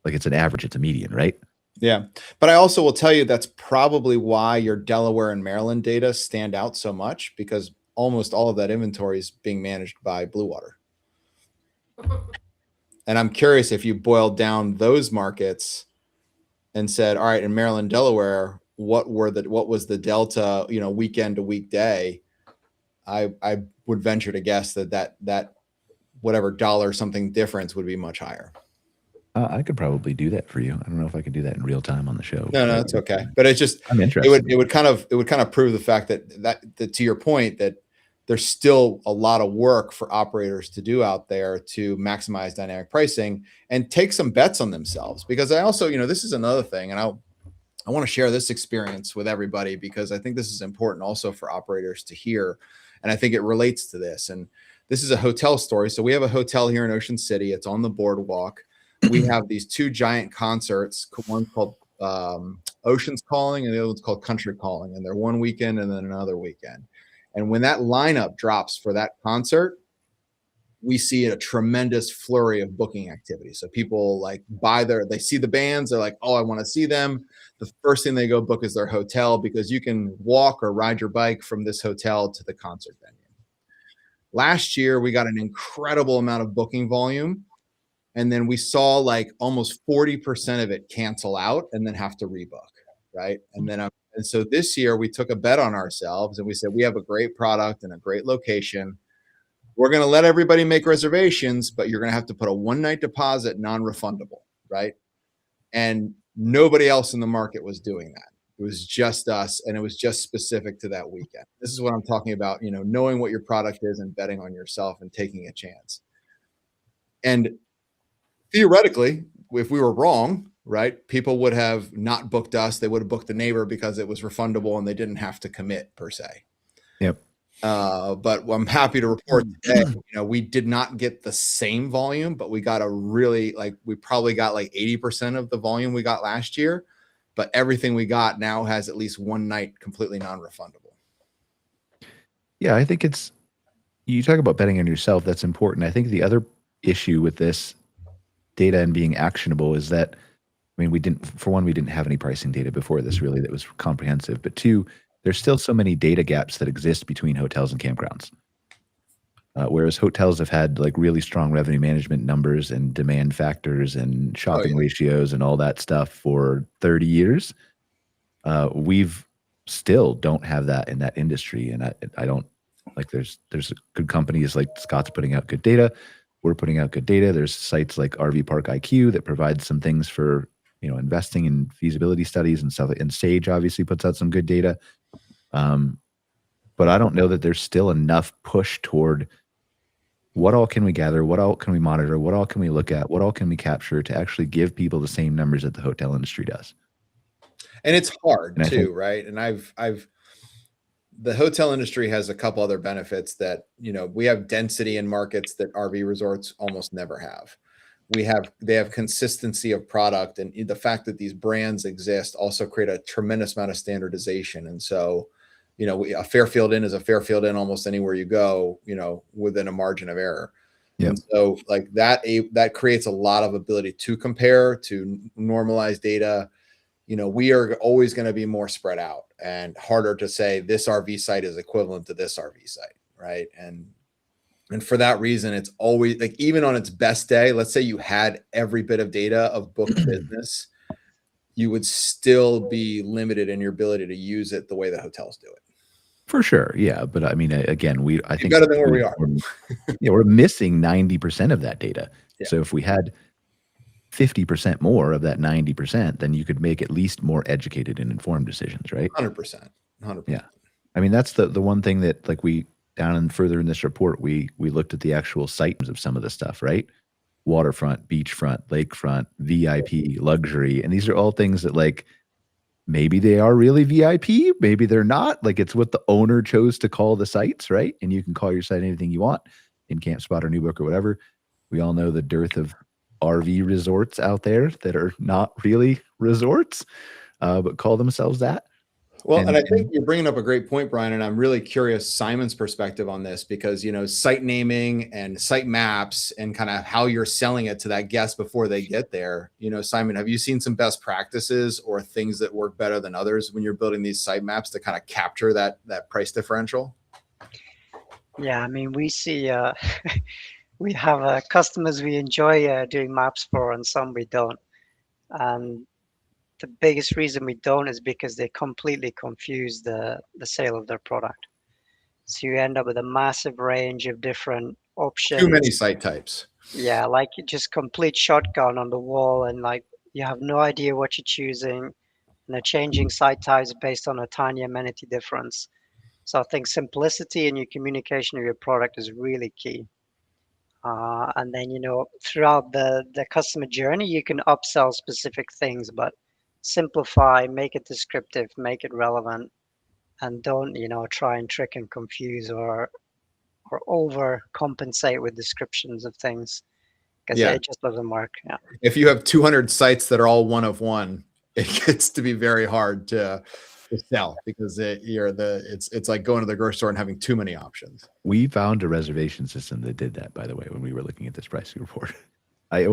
like, it's an average, it's a median, right? Yeah. But I also will tell you that's probably why your Delaware and Maryland data stand out so much, because almost all of that inventory is being managed by Blue Water. And I'm curious if you boiled down those markets and said, all right, in Maryland, Delaware, what was the delta, weekend to weekday? I would venture to guess that whatever dollar something difference would be much higher. I could probably do that for you. I don't know if I could do that in real time on the show. No, it's okay. But it's just, I'm interested. It would kind of prove the fact that to your point, that there's still a lot of work for operators to do out there to maximize dynamic pricing and take some bets on themselves. Because I also, this is another thing, and I want to share this experience with everybody, because I think this is important also for operators to hear. And I think it relates to this. And this is a hotel story. So we have a hotel here in Ocean City. It's on the boardwalk. We have these two giant concerts. One's called Ocean's Calling, and the other one's called Country Calling. And they're one weekend and then another weekend. And when that lineup drops for that concert, we see a tremendous flurry of booking activity. So people like they see the bands, they're like, oh, I want to see them. The first thing they go book is their hotel, because you can walk or ride your bike from this hotel to the concert venue. Last year, we got an incredible amount of booking volume. And then we saw like almost 40% of it cancel out and then have to rebook, right? And so this year we took a bet on ourselves and we said, we have a great product and a great location. We're going to let everybody make reservations, but you're going to have to put a one-night deposit, non-refundable, right? And nobody else in the market was doing that. It was just us, and it was just specific to that weekend. This is what I'm talking about, knowing what your product is and betting on yourself and taking a chance. And theoretically, if we were wrong, right, people would have not booked us. They would have booked the neighbor because it was refundable and they didn't have to commit per se. Yep. But I'm happy to report today, we did not get the same volume, but we got we probably got like 80% of the volume we got last year, but everything we got now has at least one night completely non-refundable. Yeah, I think you talk about betting on yourself. That's important. I think the other issue with this data and being actionable is that, we didn't have any pricing data before this really that was comprehensive, but two, there's still so many data gaps that exist between hotels and campgrounds. Whereas hotels have had like really strong revenue management numbers and demand factors and shopping ratios and all that stuff for 30 years. We've still don't have that in that industry. And I don't like, there's good companies like Scott's putting out good data. We're putting out good data. There's sites like RV Park IQ that provide some things for, investing in feasibility studies and stuff. And Sage obviously puts out some good data. But I don't know that there's still enough push toward what all can we gather, what all can we monitor, what all can we look at, what all can we capture to actually give people the same numbers that the hotel industry does. And it's hard too, right? And the hotel industry has a couple other benefits that, we have density in markets that RV resorts almost never have. They have consistency of product, and the fact that these brands exist also create a tremendous amount of standardization. And so, a Fairfield Inn is a Fairfield Inn almost anywhere you go, within a margin of error. Yep. And so like that creates a lot of ability to compare, to normalize data. We are always going to be more spread out and harder to say this RV site is equivalent to this RV site, right? And for that reason, it's always like, even on its best day, let's say you had every bit of data of booked business, you would still be limited in your ability to use it the way the hotels do it. For sure. Yeah. But I mean, again, I think Better than where we are. We're missing 90% of that data. Yeah. So if we had 50% more of that 90%, then you could make at least more educated and informed decisions, right? 100%. Yeah. I mean, that's the one thing that, like, we down and further in this report, we looked at the actual sites of some of the stuff, right? Waterfront, beachfront, lakefront, VIP, luxury. And these are all things that, like, maybe they are really VIP, maybe they're not. Like, it's what the owner chose to call the sites, right? And you can call your site anything you want in CampSpot or NewBook or whatever. We all know the dearth of RV resorts out there that are not really resorts, but call themselves that. Well, and I think you're bringing up a great point, Brian, and I'm really curious Simon's perspective on this, because, site naming and site maps and kind of how you're selling it to that guest before they get there. Simon, have you seen some best practices or things that work better than others when you're building these site maps to kind of capture that price differential? Yeah, I mean, we see we have customers we enjoy doing maps for, and some we don't. And the biggest reason we don't is because they completely confuse the sale of their product. So you end up with a massive range of different options. Too many site types. Yeah, like just complete shotgun on the wall, and like you have no idea what you're choosing, and they're changing site types based on a tiny amenity difference. So I think simplicity in your communication of your product is really key. And then, throughout the customer journey, you can upsell specific things, but simplify, make it descriptive, make it relevant, and don't, try and trick and confuse or overcompensate with descriptions of things, because it just doesn't work. Yeah. If you have 200 sites that are all one of one, it gets to be very hard to sell, because it's like going to the grocery store and having too many options. We found a reservation system that did that, by the way, when we were looking at this pricing report. I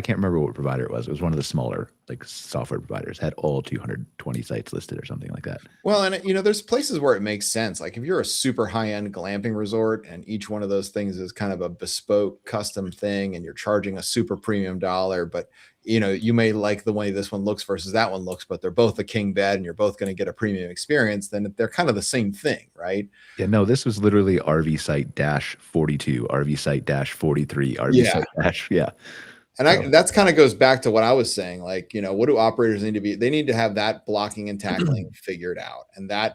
can't remember what provider it was. It was one of the smaller, like, software providers. Had all 220 sites listed or something like that. Well, and there's places where it makes sense. Like if you're a super high-end glamping resort and each one of those things is kind of a bespoke custom thing, and you're charging a super premium dollar, but you may like the way this one looks versus that one looks, but they're both a king bed and you're both going to get a premium experience, then they're kind of the same thing, right? Yeah, no, this was literally RV site -42, RV site -43, RV site dash, yeah. And that's kind of goes back to what I was saying. Like, what do operators need to be? They need to have that blocking and tackling figured out. And I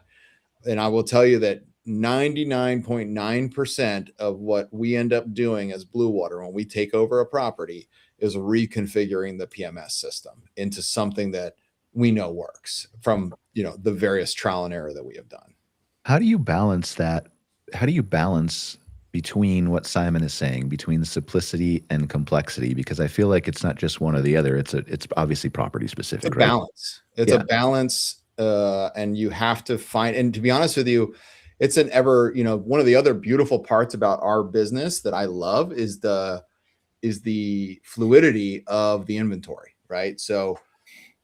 will tell you that 99.9% of what we end up doing as Blue Water when we take over a property is reconfiguring the PMS system into something that we know works from, the various trial and error that we have done. How do you balance that? How do you balance between what Simon is saying, between simplicity and complexity? Because I feel like it's not just one or the other. It's obviously property specific. It's a balance. It's a balance, and you have to find. And to be honest with you, it's one of the other beautiful parts about our business that I love is the fluidity of the inventory, right? So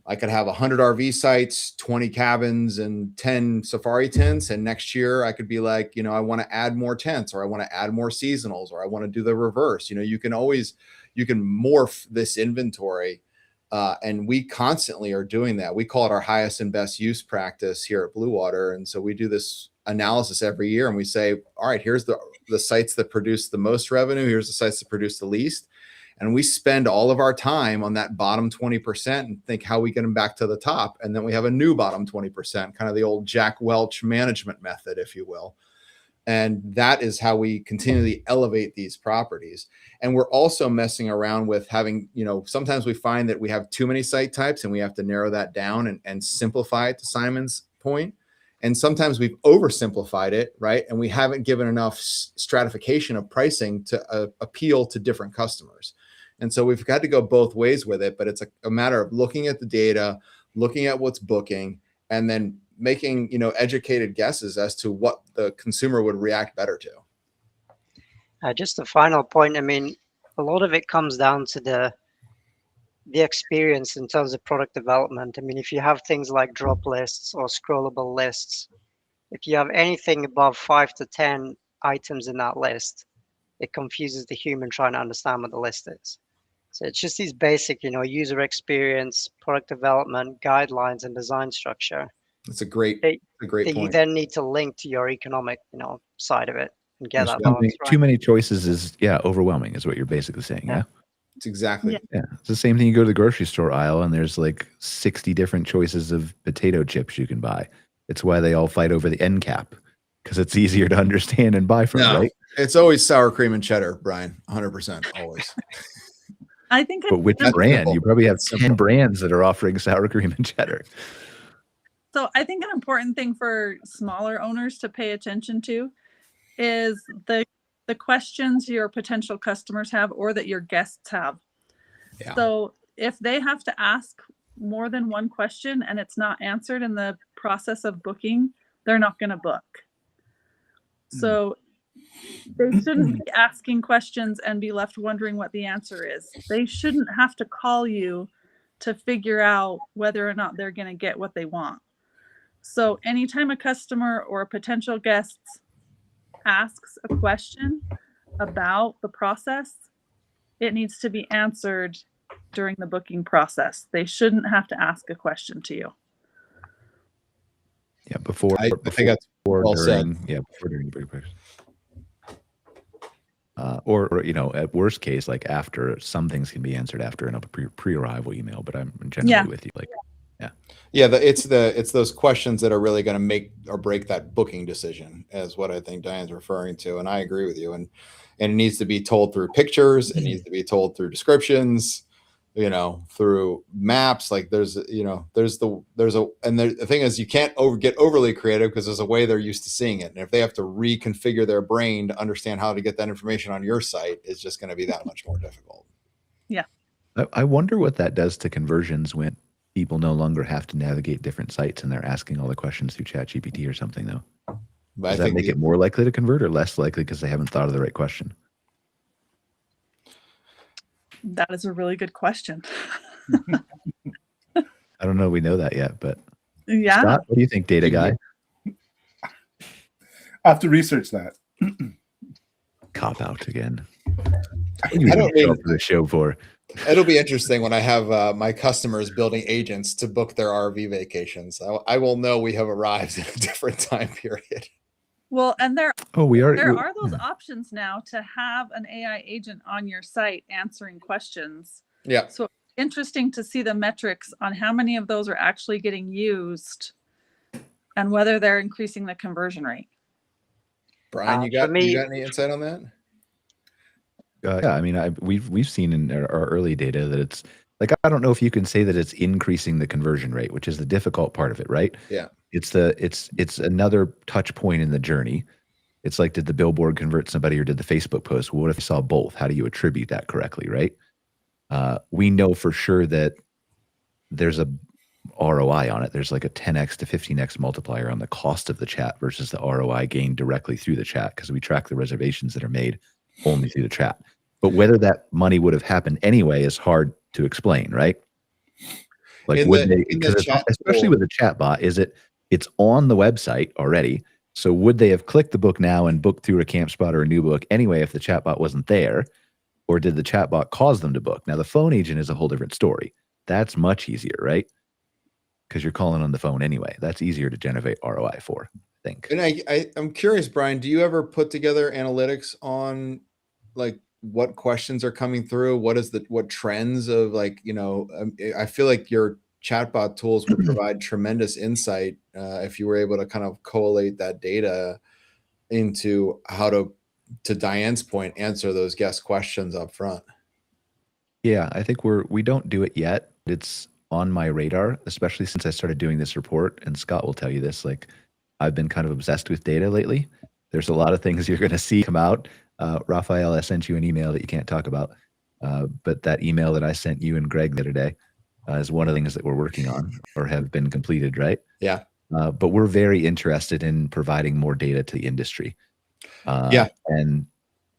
I could have 100 RV sites, 20 cabins, and 10 safari tents. And next year I could be like, I want to add more tents, or I want to add more seasonals, or I want to do the reverse. You can morph this inventory. And we constantly are doing that. We call it our highest and best use practice here at Blue Water. And so we do this analysis every year, and we say, all right, here's the sites that produce the most revenue. Here's the sites that produce the least. And we spend all of our time on that bottom 20% and think how we get them back to the top. And then we have a new bottom 20%, kind of the old Jack Welch management method, if you will. And that is how we continually elevate these properties. And we're also messing around with having, sometimes we find that we have too many site types and we have to narrow that down and simplify it, to Simon's point. And sometimes we've oversimplified it, right? And we haven't given enough stratification of pricing to appeal to different customers. And so we've got to go both ways with it, but it's a matter of looking at the data, looking at what's booking, and then making, educated guesses as to what the consumer would react better to. Just a final point. I mean, a lot of it comes down to the experience in terms of product development. I mean, if you have things like drop lists or scrollable lists, if you have anything above 5 to 10 items in that list, it confuses the human trying to understand what the list is. So it's just these basic, user experience, product development, guidelines, and design structure That's a great that you point. then need to link to your economic, side of it and get There's that balance too right. many choices is overwhelming is what you're basically saying. Yeah. It's exactly. Yeah. It's the same thing. You go to the grocery store aisle and there's like 60 different choices of potato chips you can buy. It's why they all fight over the end cap, because it's easier to understand and buy from, right? It's always sour cream and cheddar, Brian. 100%, always. I think But which That's brand? simple. You probably have That's 10 simple. brands that are offering sour cream and cheddar. so. I think an important thing for smaller owners to pay attention to is the questions your potential customers have or that your guests have. Yeah. So if they have to ask more than one question and it's not answered in the process of booking, they're not going to book. So they shouldn't be asking questions and be left wondering what the answer is. They shouldn't have to call you to figure out whether or not they're going to get what they want. So anytime a customer or a potential guest asks a question about the process, it needs to be answered during the booking process. They shouldn't have to ask a question to you. Yeah, before, I think that's well said. before, during, or at worst case, like after, some things can be answered after in a pre-arrival email. But I'm generally with you, like, it's those questions that are really going to make or break that booking decision, is what I think Diane's referring to, and I agree with you. And it needs to be told through pictures. It needs to be told through descriptions. Through maps. Like the thing is, you can't get overly creative because there's a way they're used to seeing it. And if they have to reconfigure their brain to understand how to get that information on your site, it's just going to be that much more difficult. Yeah. I wonder what that does to conversions when people no longer have to navigate different sites and they're asking all the questions through ChatGPT or something, though. But Does that make it more likely to convert or less likely because they haven't thought of the right question? That is a really good question. I don't know. We know that yet, but Yeah. Scott, what do you think, data guy? I have to research that. Cop out again. I don't mean for the show for. It'll be interesting when I have my customers building agents to book their RV vacations. I will know we have arrived at a different time period. Well, and there are are those options now to have an AI agent on your site answering questions. Yeah. So interesting to see the metrics on how many of those are actually getting used and whether they're increasing the conversion rate. Brian, you got any insight on that? Yeah, I mean, we've seen in our early data that it's like, I don't know if you can say that it's increasing the conversion rate, which is the difficult part of it, right? Yeah. It's another touch point in the journey. It's like, did the billboard convert somebody or did the Facebook post? Well, what if you saw both? How do you attribute that correctly, right? We know for sure that there's a ROI on it. There's like a 10x to 15x multiplier on the cost of the chat versus the ROI gained directly through the chat, because we track the reservations that are made only through the chat. But whether that money would have happened anyway is hard to explain, right? Like, especially with the chat bot, it's on the website already. So would they have clicked the book now and booked through a camp spot or a new book anyway if the chat bot wasn't there? Or did the chat bot cause them to book? Now, the phone agent is a whole different story. That's much easier, right? Because you're calling on the phone anyway. That's easier to generate ROI for, I think. And I'm curious, Brian, do you ever put together analytics on like what questions are coming through? What trends of I feel like your chatbot tools would provide tremendous insight if you were able to kind of collate that data into how to Diane's point, answer those guest questions up front. Yeah, I think we don't do it yet. It's on my radar, especially since I started doing this report. And Scott will tell you this, like, I've been kind of obsessed with data lately. There's a lot of things you're going to see come out. Raphael, I sent you an email that you can't talk about. But that email that I sent you and Greg the other day is one of the things that we're working on or have been completed, right? Yeah. But we're very interested in providing more data to the industry. And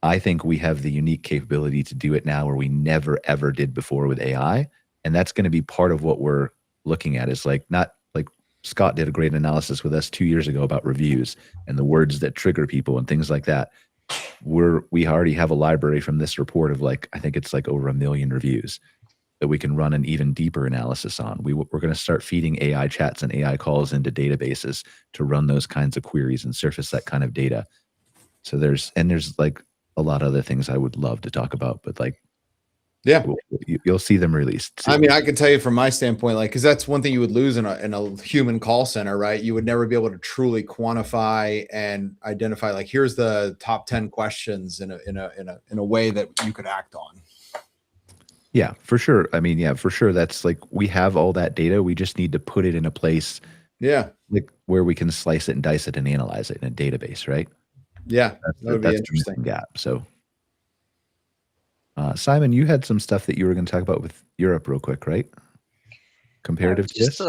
I think we have the unique capability to do it now where we never ever did before with AI. And that's going to be part of what we're looking at is like, not like Scott did a great analysis with us 2 years ago about reviews and the words that trigger people and things like that. We already have a library from this report of like, I think it's like over 1 million reviews that we can run an even deeper analysis on. We're going to start feeding AI chats and AI calls into databases to run those kinds of queries and surface that kind of data. So there's like a lot of other things I would love to talk about, but like, Yeah. you'll see them released soon. I mean, I can tell you from my standpoint, like, because that's one thing you would lose in a human call center, right? You would never be able to truly quantify and identify, like, here's the top 10 questions in a way that you could act on. Yeah, for sure. I mean, yeah, for sure. That's like, we have all that data. We just need to put it in a place, Yeah, like where we can slice it and dice it and analyze it in a database, right? yeah, that would be That's the interesting. missing gap. So, Simon, you had some stuff that you were going to talk about with Europe real quick, right? Comparative to this?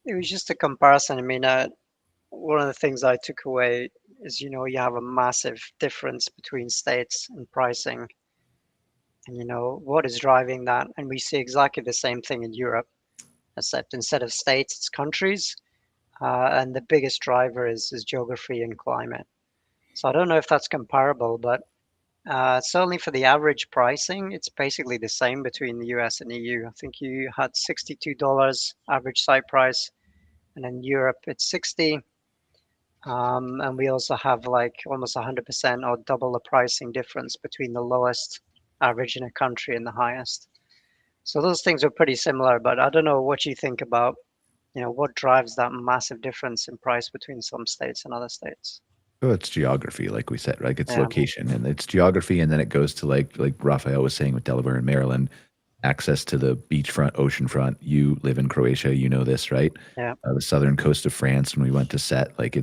It was just a comparison. I mean, one of the things I took away is, you have a massive difference between states and pricing. And, what is driving that? And we see exactly the same thing in Europe, except instead of states, it's countries. And the biggest driver is geography and climate. So I don't know if that's comparable, but certainly for the average pricing, it's basically the same between the US and EU. I think you had $62 average site price, and in Europe it's 60. And we also have like almost 100% or double the pricing difference between the lowest average in a country and the highest. So those things are pretty similar, but I don't know what you think about, what drives that massive difference in price between some states and other states. Oh, it's geography, like we said, right? It's Yeah. location, and it's geography, and then it goes to like Raphael was saying with Delaware and Maryland, access to the beachfront, oceanfront. You live in Croatia, you know this, right? Yeah. The southern coast of France. When we went to set, like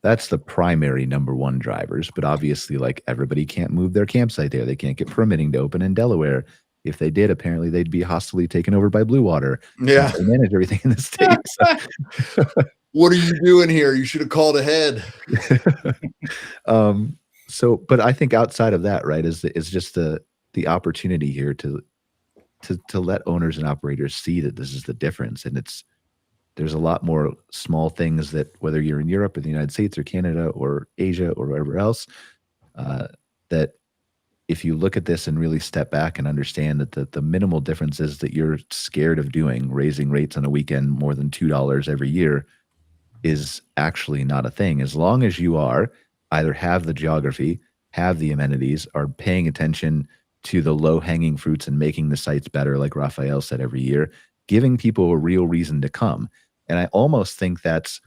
that's the primary number one drivers. But obviously, like everybody can't move their campsite there. They can't get permitting to open in Delaware. If they did, apparently they'd be hostily taken over by Blue Water. Yeah, They manage everything in the state. So. What are you doing here? You should have called ahead. But I think outside of that, right, is just the opportunity here to let owners and operators see that this is the difference. And there's a lot more small things that, whether you're in Europe or the United States or Canada or Asia or wherever else, that if you look at this and really step back and understand that the minimal differences that you're scared of doing, raising rates on a weekend more than $2 every year, is actually not a thing. As long as you are either have the geography, have the amenities, are paying attention to the low-hanging fruits and making the sites better, like Raphael said every year, giving people a real reason to come. And I almost think that's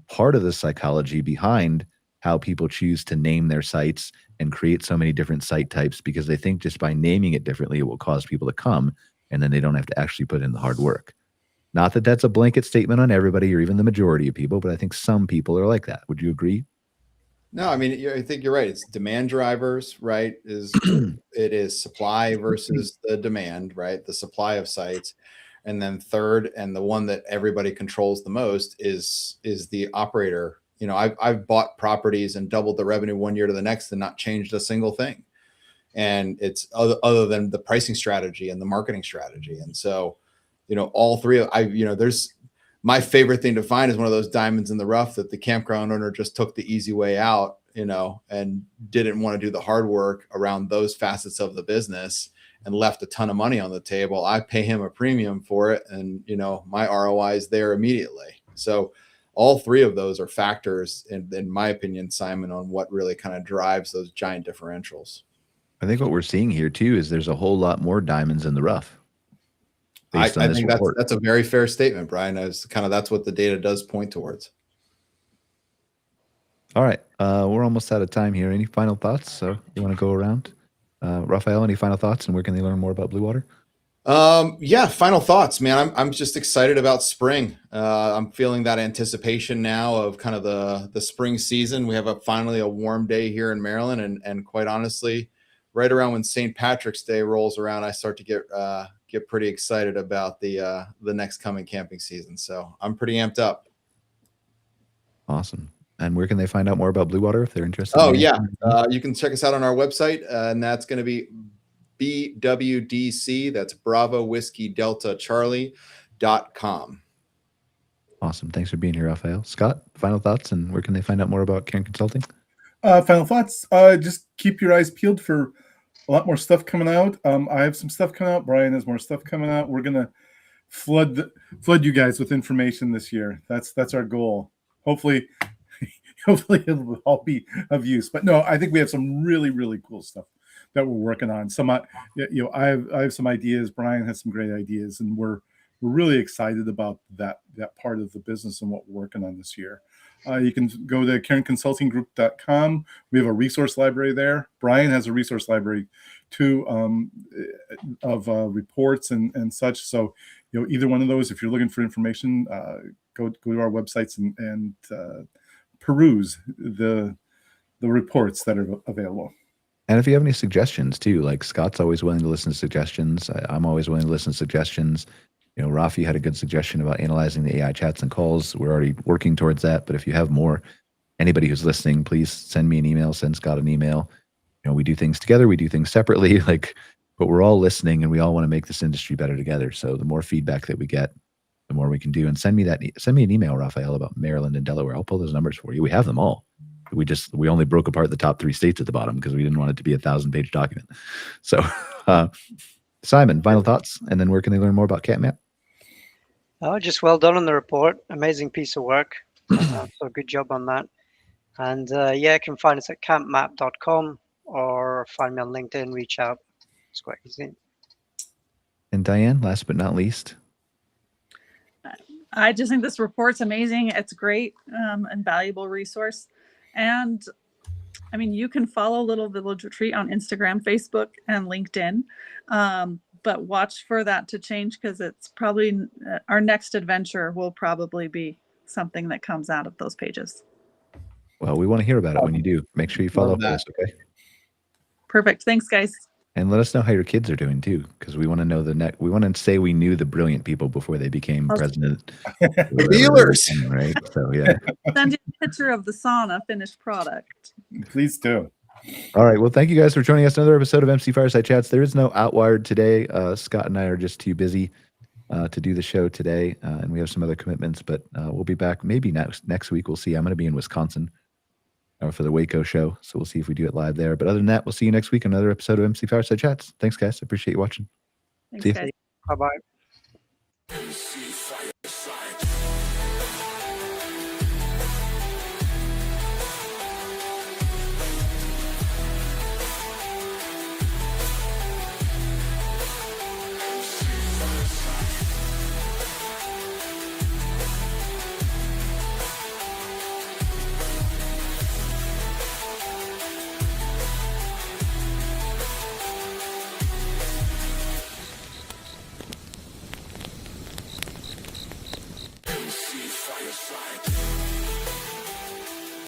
part of the psychology behind how people choose to name their sites and create so many different site types, because they think just by naming it differently, it will cause people to come, and then they don't have to actually put in the hard work. Not that that's a blanket statement on everybody or even the majority of people, but I think some people are like that. Would you agree? No, I mean, I think you're right. It's demand drivers, right? It is supply versus the demand, right? The supply of sites. And then third, and the one that everybody controls the most is the operator. I've bought properties and doubled the revenue 1 year to the next and not changed a single thing. And it's other than the pricing strategy and the marketing strategy. And so, all three of there's my favorite thing to find is one of those diamonds in the rough that the campground owner just took the easy way out, and didn't want to do the hard work around those facets of the business and left a ton of money on the table. I pay him a premium for it. And, my ROI is there immediately. So all three of those are factors, in my opinion, Simon, on what really kind of drives those giant differentials. I think what we're seeing here too is there's a whole lot more diamonds in the rough. I think that's a very fair statement, Brian. That's what the data does point towards. All right. We're almost out of time here. Any final thoughts? So you want to go around? Raphael, any final thoughts, and where can they learn more about Blue Water? Yeah, final thoughts, man. I'm just excited about spring. I'm feeling that anticipation now of kind of the spring season. We have finally a warm day here in Maryland, and quite honestly, right around when St. Patrick's Day rolls around, I start to get pretty excited about the next coming camping season. So I'm pretty amped up. Awesome. And where can they find out more about Blue Water if they're interested? Oh in yeah, anything? you can check us out on our website, and that's going to be BWDC. That's Bravo Whiskey Delta Charlie.com. Awesome. Thanks for being here, Raphael. Scott, final thoughts, and where can they find out more about Cairn Consulting? Final thoughts. Just keep your eyes peeled for a lot more stuff coming out. I have some stuff coming out. Brian has more stuff coming out. We're gonna flood you guys with information this year. That's our goal. Hopefully it'll all be of use. But no, I think we have some really, really cool stuff that we're working on. Some, I have some ideas. Brian has some great ideas, and we're really excited about that part of the business and what we're working on this year. You can go to cairnconsultinggroup.com. We have a resource library there. Brian has a resource library too, of reports and such. So, either one of those, if you're looking for information, go to our websites and peruse the reports that are available. And if you have any suggestions too, like Scott's always willing to listen to suggestions. I'm always willing to listen to suggestions. Rafi had a good suggestion about analyzing the AI chats and calls. We're already working towards that. But if you have more, anybody who's listening, please send me an email, send Scott an email. We do things together, we do things separately, but we're all listening and we all want to make this industry better together. So the more feedback that we get, the more we can do. And send me an email, Raphael, about Maryland and Delaware. I'll pull those numbers for you. We have them all. We only broke apart the top 3 states at the bottom because we didn't want it to be a 1,000-page document. So Simon, final thoughts, and then where can they learn more about CatMap? Oh, just well done on the report. Amazing piece of work. So good job on that. And you can find us at campmap.com or find me on LinkedIn, reach out. It's quite easy. And Diane, last but not least. I just think this report's amazing. It's great and valuable resource. And I mean, you can follow Little Village Retreat on Instagram, Facebook, and LinkedIn. But watch for that to change because it's probably our next adventure will probably be something that comes out of those pages. Well, we want to hear about it when you do. Make sure you follow up with us, okay? Perfect. Thanks, guys. And let us know how your kids are doing too, because we want to know we want to say we knew the brilliant people before they became president. Dealers, right? So yeah. Send you a picture of the sauna finished product. Please do. All right. Well, thank you guys for joining us. Another episode of MC Fireside Chats. There is no Outwired today. Scott and I are just too busy to do the show today, and we have some other commitments. But we'll be back maybe next week. We'll see. I'm going to be in Wisconsin for the Waco show, so we'll see if we do it live there. But other than that, we'll see you next week on another episode of MC Fireside Chats. Thanks, guys. I appreciate you watching. Thanks, See you. guys. Bye-bye.